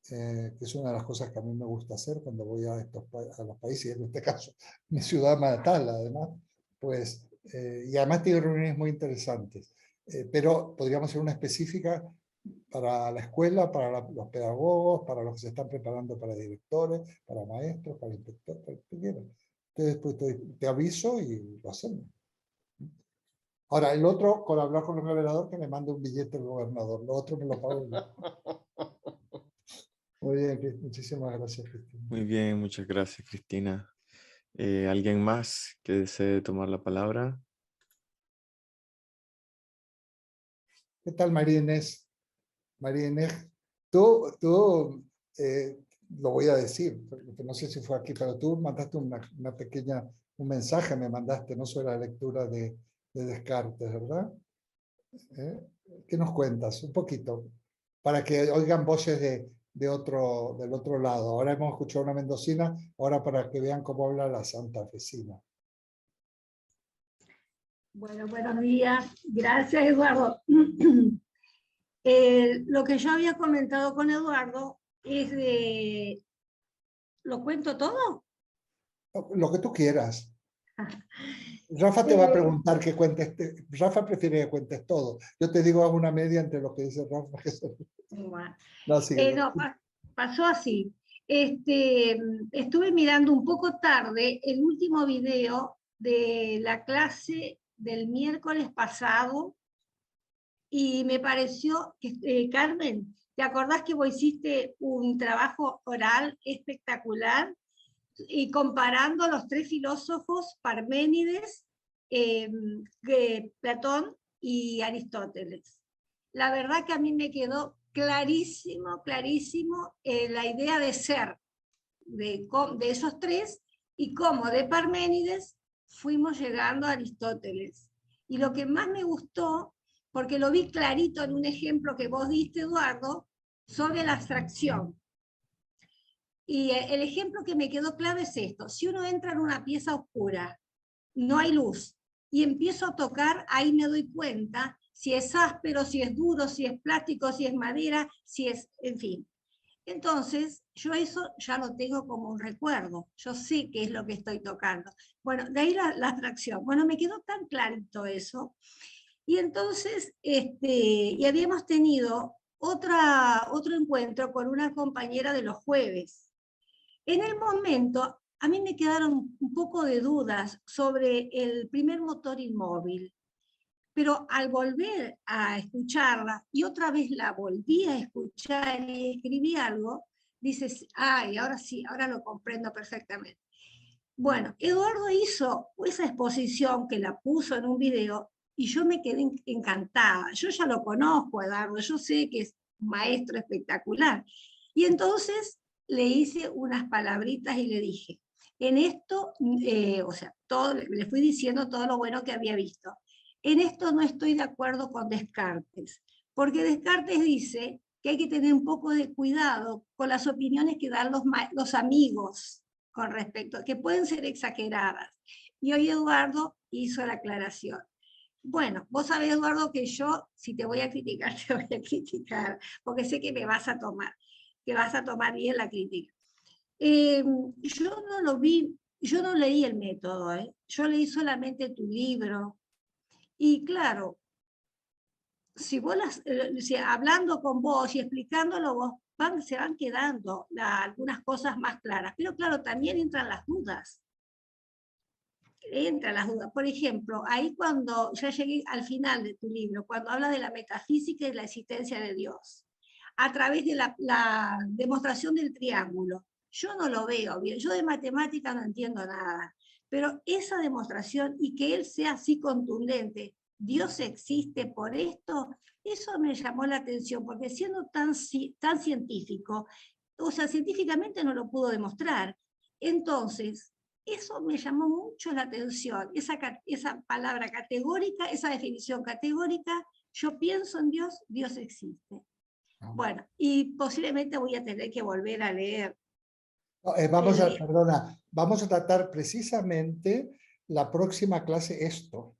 que es una de las cosas que a mí me gusta hacer cuando voy a los países, en este caso mi ciudad natal, además, pues, y además tiene reuniones muy interesantes, pero podríamos hacer una específica para la escuela, para los pedagogos, para los que se están preparando para directores, para maestros, para inspectores, para lo que quieran. Entonces, pues, te aviso y lo hacemos. Ahora, el otro, con hablar con el revelador, que me mande un billete el gobernador. Lo otro me lo pago yo. Muy bien, muchísimas gracias, Cristina. Muy bien, muchas gracias, Cristina. ¿Alguien más que desee tomar la palabra? ¿Qué tal, María Inés? María Inés, tú lo voy a decir, porque no sé si fue aquí, pero tú mandaste una pequeña, un mensaje me mandaste, ¿no? Sobre la lectura de Descartes, ¿verdad? ¿Qué nos cuentas? Un poquito, para que oigan voces del otro lado. Ahora hemos escuchado una mendocina, ahora para que vean cómo habla la santafesina. Bueno, buenos días. Gracias, Eduardo. Lo que yo había comentado con Eduardo es de... ¿Lo cuento todo? Lo que tú quieras. Rafa te va a preguntar que cuentes. Rafa prefiere que cuentes todo. Yo te digo, hago una media entre lo que dice Rafa. Bueno. No, sí, No, pasó así. Estuve mirando un poco tarde el último video de la clase del miércoles pasado y me pareció que, Carmen, ¿te acordás que vos hiciste un trabajo oral espectacular y comparando los tres filósofos, Parménides, Platón y Aristóteles? La verdad que a mí me quedó clarísimo la idea de ser de esos tres y cómo de Parménides fuimos llegando a Aristóteles. Y lo que más me gustó, porque lo vi clarito en un ejemplo que vos diste, Eduardo, sobre la abstracción. Y el ejemplo que me quedó claro es esto: si uno entra en una pieza oscura, no hay luz, y empiezo a tocar, ahí me doy cuenta si es áspero, si es duro, si es plástico, si es madera, si es, en fin. Entonces, yo eso ya lo tengo como un recuerdo, yo sé qué es lo que estoy tocando. Bueno, de ahí la abstracción. Bueno, me quedó tan clarito eso. Y entonces, y habíamos tenido otro encuentro con una compañera de los jueves. En el momento, a mí me quedaron un poco de dudas sobre el primer motor inmóvil, pero al volver a escucharla, y otra vez la volví a escuchar y escribí algo, dices, ay, ahora sí, ahora lo comprendo perfectamente. Bueno, Eduardo hizo esa exposición que la puso en un video y yo me quedé encantada. Yo ya lo conozco, Eduardo, yo sé que es un maestro espectacular. Y entonces le hice unas palabritas y le dije, en esto, o sea, le fui diciendo todo lo bueno que había visto. En esto no estoy de acuerdo con Descartes, porque Descartes dice que hay que tener un poco de cuidado con las opiniones que dan los amigos con respecto, que pueden ser exageradas. Y hoy Eduardo hizo la aclaración. Bueno, vos sabés, Eduardo, que yo, si te voy a criticar, te voy a criticar, porque sé que me vas a tomar, que vas a tomar bien la crítica. Yo no lo vi, yo no leí el método, yo leí solamente tu libro, Y claro, si vos si hablando con vos y explicándolo vos, se van quedando algunas cosas más claras. Pero claro, también entran las dudas. Por ejemplo, ahí cuando ya llegué al final de tu libro, cuando habla de la metafísica y la existencia de Dios, a través de la demostración del triángulo. Yo no lo veo bien, yo de matemática no entiendo nada, pero esa demostración y que él sea así contundente, Dios existe por esto, eso me llamó la atención, porque siendo tan científico, o sea, científicamente no lo pudo demostrar. Entonces, eso me llamó mucho la atención, esa palabra categórica, esa definición categórica, yo pienso en Dios, Dios existe. Bueno, y posiblemente voy a tener que volver a leer. Vamos a tratar precisamente la próxima clase esto.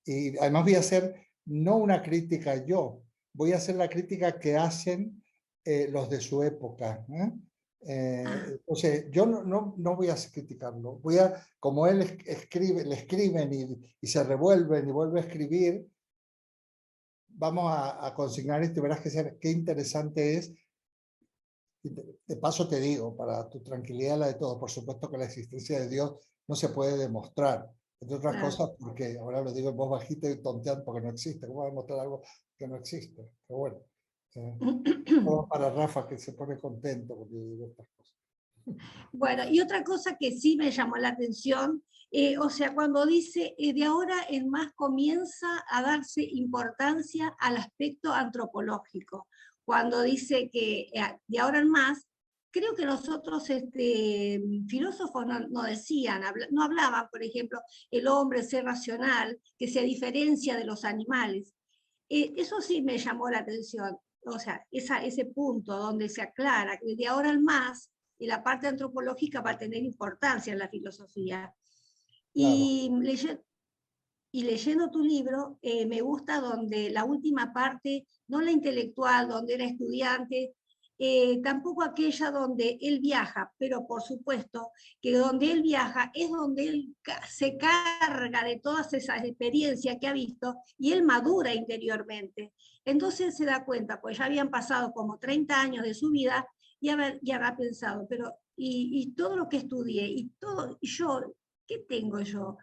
Y además voy a hacer no una crítica yo, voy a hacer la crítica que hacen los de su época. Entonces, yo no voy a criticarlo. Como él escribe, le escriben y se revuelven y vuelve a escribir, vamos a consignar esto y verás qué interesante es. De paso te digo, para tu tranquilidad, la de todo, por supuesto que la existencia de Dios no se puede demostrar, entre otras cosas, porque ahora lo digo en voz bajita y tonteando porque no existe. ¿Cómo va a demostrar algo que no existe? Pero bueno, todo para Rafa, que se pone contento porque digo estas cosas. Bueno, y otra cosa que sí me llamó la atención, o sea, cuando dice, de ahora en más comienza a darse importancia al aspecto antropológico, cuando dice que de ahora en más, creo que nosotros filósofos no decían, no hablaban, por ejemplo, el hombre ser racional, que se diferencia de los animales. Eso sí me llamó la atención, o sea, ese punto donde se aclara que de ahora en más, y la parte antropológica va a tener importancia en la filosofía. Claro. Y leyendo tu libro, me gusta donde la última parte, no la intelectual, donde era estudiante, tampoco aquella donde él viaja, pero por supuesto que donde él viaja es donde él se carga de todas esas experiencias que ha visto y él madura interiormente. Entonces se da cuenta, pues ya habían pasado como 30 años de su vida y habrá pensado, pero y todo lo que estudié, y yo, ¿qué tengo yo?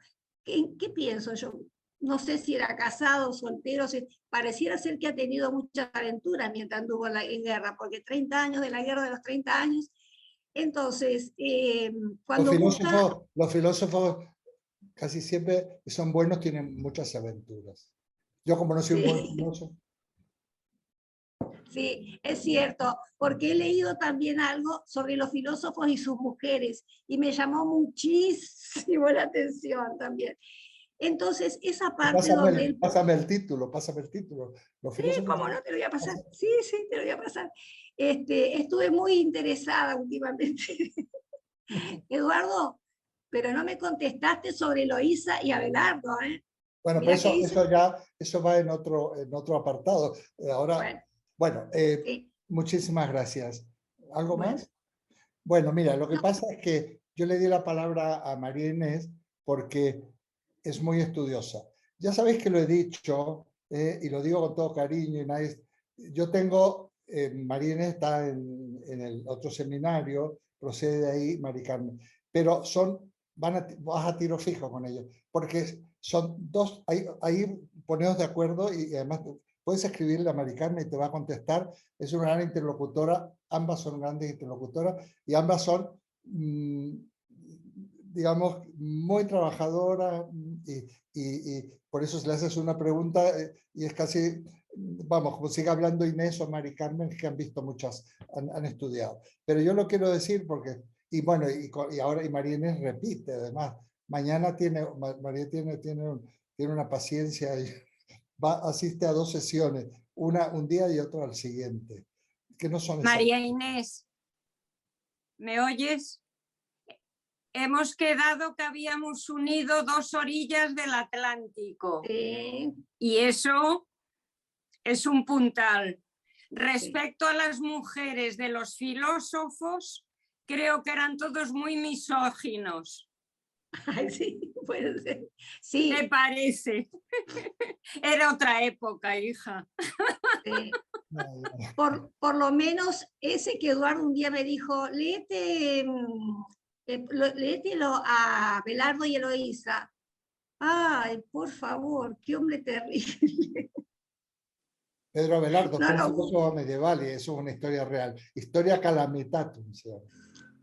¿Qué pienso yo? No sé si era casado, soltero, pareciera ser que ha tenido muchas aventuras mientras anduvo en guerra, porque 30 años de la guerra de los 30 años. Entonces, cuando los filósofos casi siempre son buenos, tienen muchas aventuras. Yo como no soy un buen filósofo. Sí, es cierto, porque he leído también algo sobre los filósofos y sus mujeres, y me llamó muchísimo la atención también. Entonces, esa parte donde... Pásame el título. Los filósofos... Sí, ¿cómo no? Te lo voy a pasar. Sí, te lo voy a pasar. Estuve muy interesada últimamente. Eduardo, pero no me contestaste sobre Eloísa y Abelardo, ¿eh? Bueno, pues eso va en otro apartado. Ahora, bueno, sí. Muchísimas gracias. ¿Algo más? Bueno, mira, lo que pasa es que yo le di la palabra a María Inés porque es muy estudiosa. Ya sabéis que lo he dicho y lo digo con todo cariño. Yo tengo, María Inés está en el otro seminario, procede de ahí, Mari Carmen, pero vas a tiro fijo con ellos, porque son dos, ahí poneos de acuerdo y además puedes escribirle a Mari Carmen y te va a contestar. Es una gran interlocutora, ambas son grandes interlocutoras y ambas son, digamos, muy trabajadoras y por eso si le haces una pregunta y es casi, vamos, como sigue hablando Inés o Mari Carmen, que han visto muchas, han estudiado. Pero yo lo quiero decir porque, y bueno, y ahora María Inés repite además, mañana María tiene una paciencia y asiste a 2 sesiones, una un día y otra al siguiente. Que no son María Inés, ¿me oyes? Hemos quedado que habíamos unido 2 orillas del Atlántico. Y eso es un puntal. Respecto a las mujeres de los filósofos, creo que eran todos muy misóginos. Ay, sí, puede ser. Sí, Me parece. Era otra época, hija. por lo menos ese que Eduardo un día me dijo, léetelo a Belardo y Eloísa. Ay, por favor, qué hombre terrible. Pedro Abelardo No, fue un no, filósofo medieval y eso es una historia real. Historia calamitatum, se llama.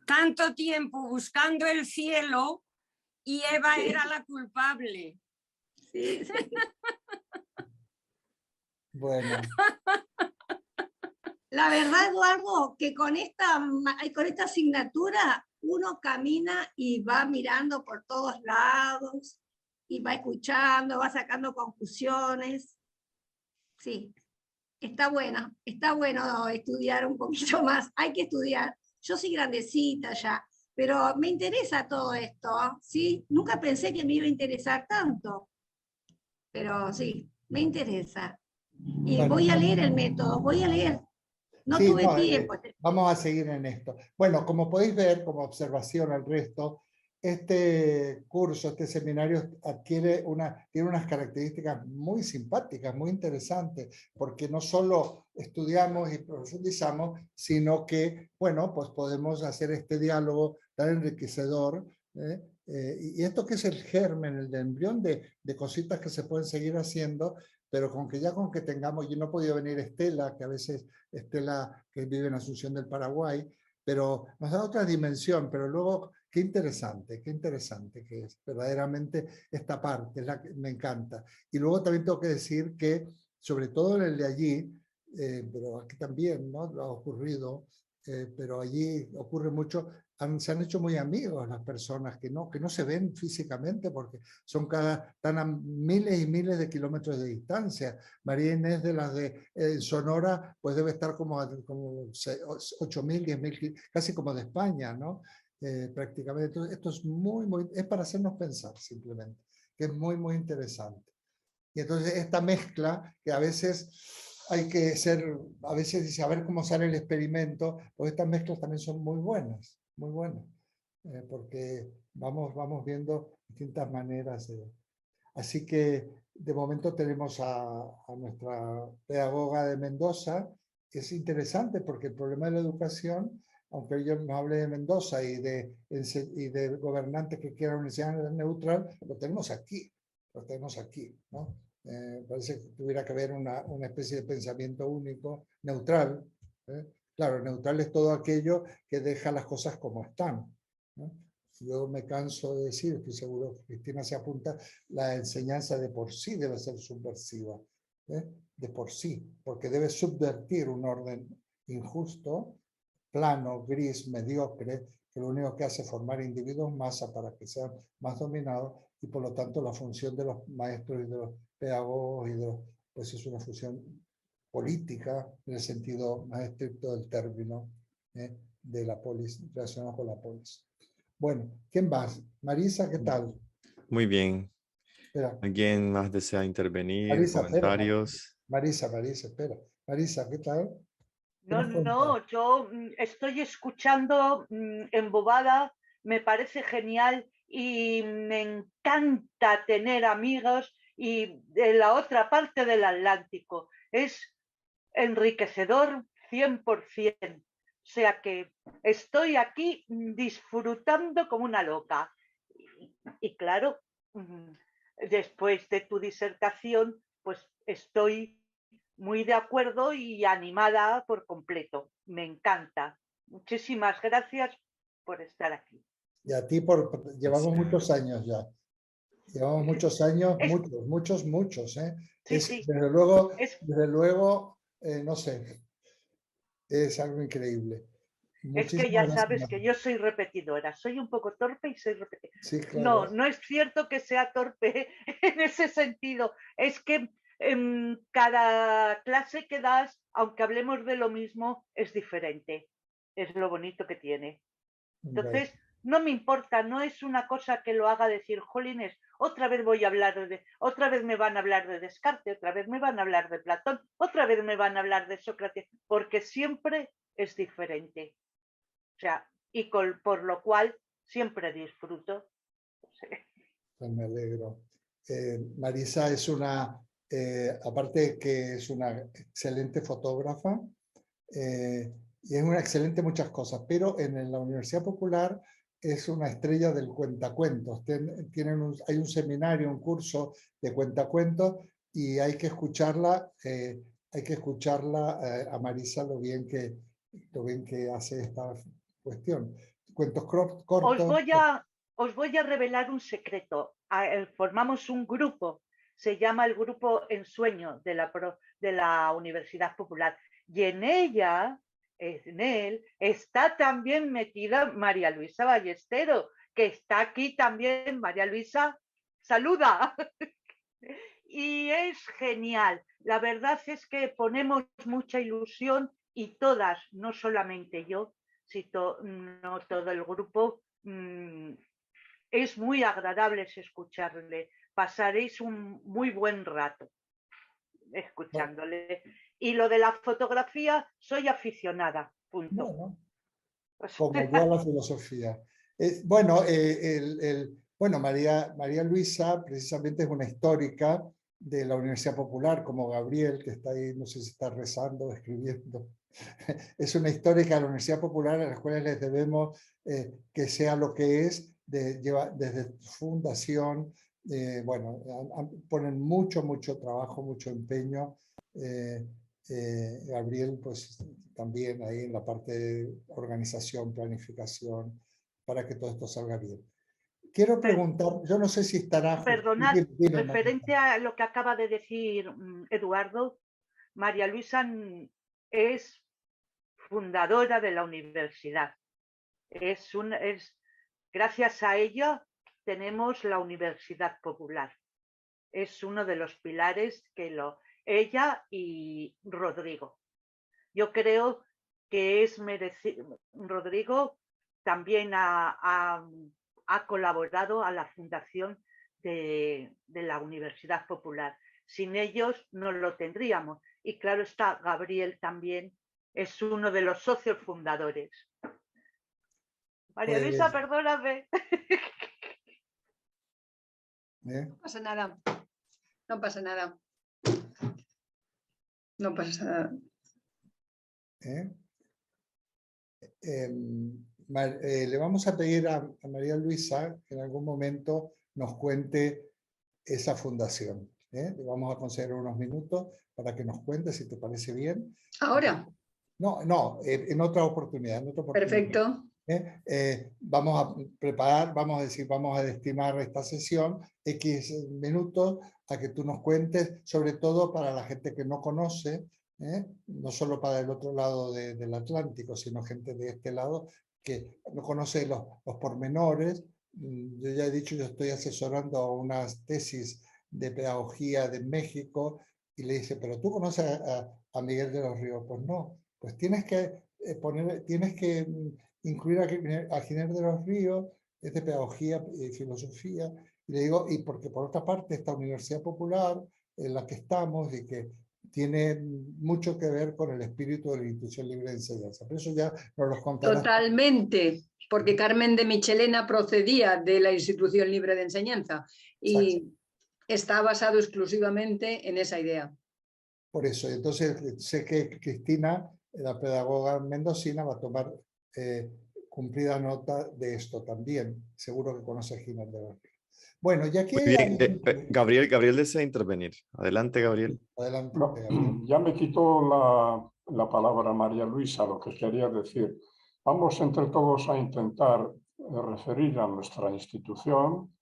Tanto tiempo buscando el cielo y Eva Sí. era la culpable. sí, sí. Bueno, La verdad, Eduardo, que con esta asignatura uno camina y va mirando por todos lados y va escuchando, va sacando conclusiones. Sí, está bueno estudiar un poquito más. Hay que estudiar. Yo soy grandecita ya, pero me interesa todo esto, ¿sí? Nunca pensé que me iba a interesar tanto, pero sí, me interesa. Y bueno. voy a leer el método, voy a leer. No Sí, tuve no, tiempo. vamos a seguir en esto. Bueno, como podéis ver, como observación al resto, este curso, este seminario tiene unas características muy simpáticas, muy interesantes, porque no solo estudiamos y profundizamos, sino que, bueno, pues podemos hacer este diálogo tan enriquecedor, y esto que es el germen, el embrión de cositas que se pueden seguir haciendo, pero con que tengamos, yo no he podido venir Estela, que a veces Estela, que vive en Asunción del Paraguay, pero nos da otra dimensión, pero luego, qué interesante que es verdaderamente esta parte, me encanta. Y luego también tengo que decir que, sobre todo en el de allí, pero aquí también, ¿no? Lo ha ocurrido, pero allí ocurre mucho, se han hecho muy amigos las personas que no se ven físicamente porque están a miles y miles de kilómetros de distancia. María Inés de las de Sonora, pues debe estar como 8.000, 10.000, casi como de España, ¿no? Prácticamente. Entonces, esto es es para hacernos pensar simplemente, que es muy, muy interesante. Y entonces esta mezcla que a veces hay que ser, a veces dice, a ver cómo sale el experimento, pues estas mezclas también son muy buenas, porque vamos viendo distintas maneras. Así que de momento tenemos a nuestra pedagoga de Mendoza. Es interesante porque el problema de la educación, aunque yo no hable de Mendoza y de gobernantes que quieran una enseñanza neutral, lo tenemos aquí, ¿no? Parece que tuviera que haber una especie de pensamiento único, neutral. Claro, neutral es todo aquello que deja las cosas como están, ¿no? Yo me canso de decir, estoy seguro que Cristina se apunta, la enseñanza de por sí debe ser subversiva, de por sí, porque debe subvertir un orden injusto, plano, gris, mediocre, que lo único que hace es formar individuos masa para que sean más dominados, y por lo tanto la función de los maestros y de los pedagogos pues es una función política en el sentido más estricto del término, de la polis, relacionado con la polis. Bueno, ¿quién más? Marisa, ¿qué tal? Muy bien. Espera. ¿Alguien más desea intervenir? Marisa, espera. ¿Comentarios? Marisa, espera. Marisa, ¿qué tal? ¿Qué No, nos cuentas? no, yo estoy escuchando embobada, me parece genial y me encanta tener amigos y de la otra parte del Atlántico. Es enriquecedor 100%. O sea que estoy aquí disfrutando como una loca. Y claro, después de tu disertación, pues estoy muy de acuerdo y animada por completo. Me encanta. Muchísimas gracias por estar aquí. Y a ti llevamos muchos años ya. Llevamos muchos años, muchos, ¿eh? Sí, sí. Desde luego, no sé, es algo increíble. Es que ya sabes que yo soy repetidora, soy un poco torpe y soy repetidora. Sí, claro. No es cierto que sea torpe en ese sentido. Es que en cada clase que das, aunque hablemos de lo mismo, es diferente. Es lo bonito que tiene. Entonces, no me importa, no es una cosa que lo haga decir, jolines, otra vez otra vez me van a hablar de Descartes, otra vez me van a hablar de Platón, otra vez me van a hablar de Sócrates, porque siempre es diferente. O sea, por lo cual siempre disfruto. Pues me alegro. Marisa es una, aparte de que es una excelente fotógrafa, y es una excelente muchas cosas, pero en la Universidad Popular es una estrella del cuentacuentos. Hay un seminario, un curso de cuentacuentos, y hay que escucharla a Marisa lo bien que hace esta cuestión. Cuentos cortos. Os voy a revelar un secreto. Formamos un grupo, se llama el Grupo Ensueño de la Universidad Popular. Y en él está también metida María Luisa Ballestero, que está aquí también. María Luisa, saluda. Y es genial. La verdad es que ponemos mucha ilusión y todas, no solamente yo, sino todo el grupo. Es muy agradable escucharle. Pasaréis un muy buen rato escuchándole. Y lo de la fotografía, soy aficionada, punto. Bueno, como yo a la filosofía. Bueno, María Luisa precisamente es una histórica de la Universidad Popular, como Gabriel, que está ahí, no sé si está rezando o escribiendo. Es una histórica de la Universidad Popular, a las cuales les debemos que sea lo que es, desde su fundación. Bueno, ponen mucho trabajo, mucho empeño. Gabriel, pues también ahí en la parte de organización, planificación, para que todo esto salga bien. Quiero preguntar, yo no sé si estará... Perdonad, referente a lo que acaba de decir Eduardo, María Luisa es fundadora de la universidad. Gracias a ella tenemos la Universidad Popular. Es uno de los pilares que ella y Rodrigo. Yo creo que es merecido. Rodrigo también ha colaborado a la fundación de la Universidad Popular. Sin ellos no lo tendríamos. Y claro está, Gabriel también es uno de los socios fundadores. María Luisa, perdóname. No pasa nada. No pasa nada. No pasa nada. Le vamos a pedir a María Luisa que en algún momento nos cuente esa fundación. Le vamos a conceder unos minutos para que nos cuente, si te parece bien. ¿Ahora? No, en otra oportunidad. Perfecto. Vamos a preparar, vamos a destinar esta sesión X minutos a que tú nos cuentes, sobre todo para la gente que no conoce, no solo para el otro lado del Atlántico, sino gente de este lado que no conoce los pormenores. Yo ya he dicho, yo estoy asesorando unas tesis de pedagogía de México, y le dice, pero tú conoces a Miguel de los Ríos. Pues no, pues tienes que incluir a Giner de los Ríos, es de pedagogía y filosofía. Y le digo, y porque por otra parte esta Universidad Popular en la que estamos y que tiene mucho que ver con el espíritu de la institución libre de enseñanza. Pero eso ya nos lo contarás. Totalmente, porque Carmen de Michelena procedía de la institución libre de enseñanza y está basado exclusivamente en esa idea. Por eso, entonces sé que Cristina, la pedagoga mendocina, va a tomar cumplida nota de esto también. Seguro que conoce a Giner de los Ríos. Bueno, ya que... Gabriel desea intervenir. Adelante, Gabriel. Adelante, no, Gabriel. Ya me quitó la palabra María Luisa, lo que quería decir. Vamos entre todos a intentar referir a nuestra institución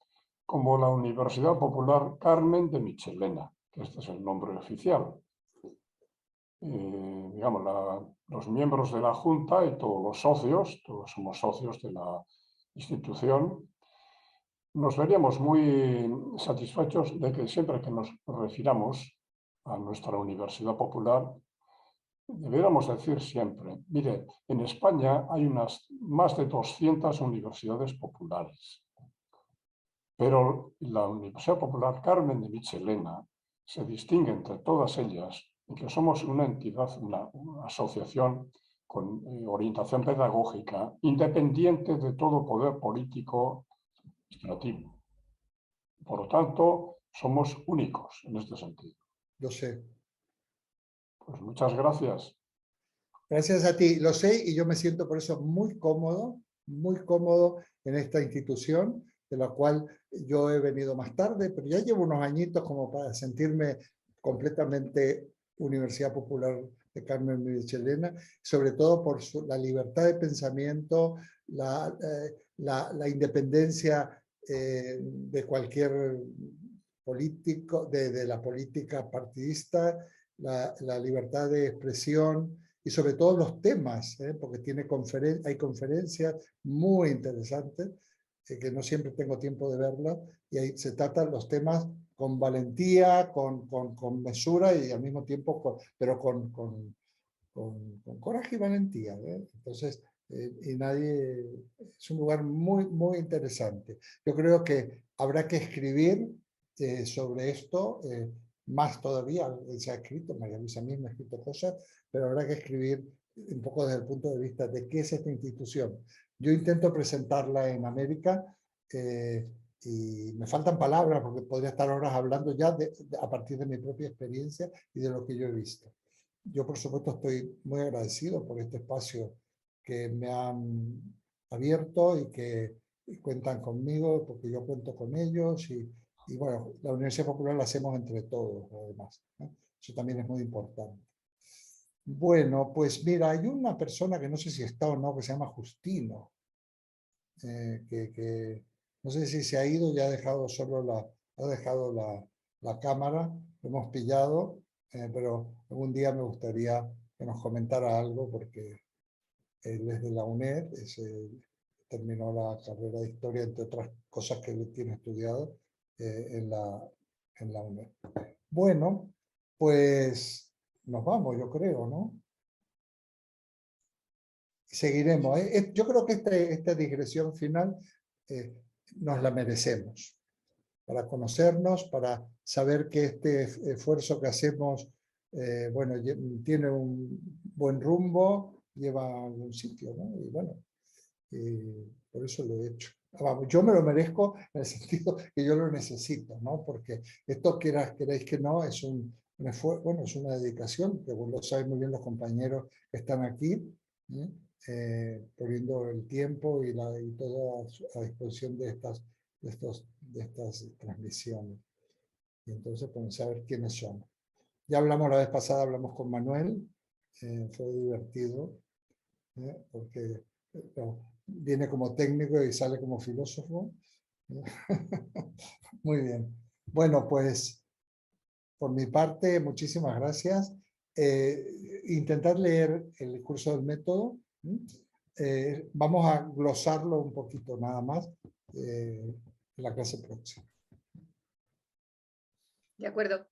como la Universidad Popular Carmen de Michelena, que este es el nombre oficial. Digamos, los miembros de la Junta y todos los socios, todos somos socios de la institución, nos veríamos muy satisfechos de que siempre que nos refiramos a nuestra Universidad Popular, deberíamos decir siempre, mire, en España hay más de 200 universidades populares, pero la Universidad Popular Carmen de Michelena se distingue entre todas ellas en que somos una entidad, una asociación con orientación pedagógica, independiente de todo poder político ilustrativo. Por lo tanto, somos únicos en este sentido. Lo sé. Pues muchas gracias. Gracias a ti, lo sé, y yo me siento por eso muy cómodo en esta institución, de la cual yo he venido más tarde, pero ya llevo unos añitos como para sentirme completamente Universidad Popular de Carmen de Michelena, sobre todo por la libertad de pensamiento, la independencia de cualquier político, de la política partidista, la libertad de expresión y sobre todo los temas, porque hay conferencias muy interesantes, que no siempre tengo tiempo de verlas, y ahí se tratan los temas con valentía, con mesura y al mismo tiempo, pero con coraje y valentía. Entonces, y nadie, es un lugar muy interesante. Yo creo que habrá que escribir sobre esto, más todavía, se ha escrito, María Luisa misma ha escrito cosas, pero habrá que escribir un poco desde el punto de vista de qué es esta institución. Yo intento presentarla en América y me faltan palabras porque podría estar horas hablando ya a partir de mi propia experiencia y de lo que yo he visto. Yo, por supuesto, estoy muy agradecido por este espacio que me han abierto y que cuentan conmigo, porque yo cuento con ellos y bueno, la Universidad Popular la hacemos entre todos, además, ¿no? Eso también es muy importante. Bueno, pues mira, hay una persona que no sé si está o no, que se llama Justino, que no sé si se ha ido, ya ha dejado solo la cámara, lo hemos pillado, pero algún día me gustaría que nos comentara algo, porque él es de la UNED, terminó la carrera de Historia, entre otras cosas que él tiene estudiado en la UNED. Bueno, pues nos vamos, yo creo, ¿no? Seguiremos. Yo creo que esta digresión final nos la merecemos, para conocernos, para saber que este esfuerzo que hacemos bueno, tiene un buen rumbo, lleva a algún sitio, ¿no? Y bueno, por eso lo he hecho. Vamos, yo me lo merezco en el sentido que yo lo necesito, ¿no? Porque esto, queráis que no, es un esfuerzo, bueno, es una dedicación, que lo saben muy bien los compañeros que están aquí, poniendo el tiempo y todo a disposición de estas transmisiones. Y entonces, pues, saber quiénes son. Ya hablamos la vez pasada, hablamos con Manuel, fue divertido, porque viene como técnico y sale como filósofo. Muy bien. Bueno, pues por mi parte, muchísimas gracias. Intentar leer el curso del método. Vamos a glosarlo un poquito nada más en la clase próxima. De acuerdo.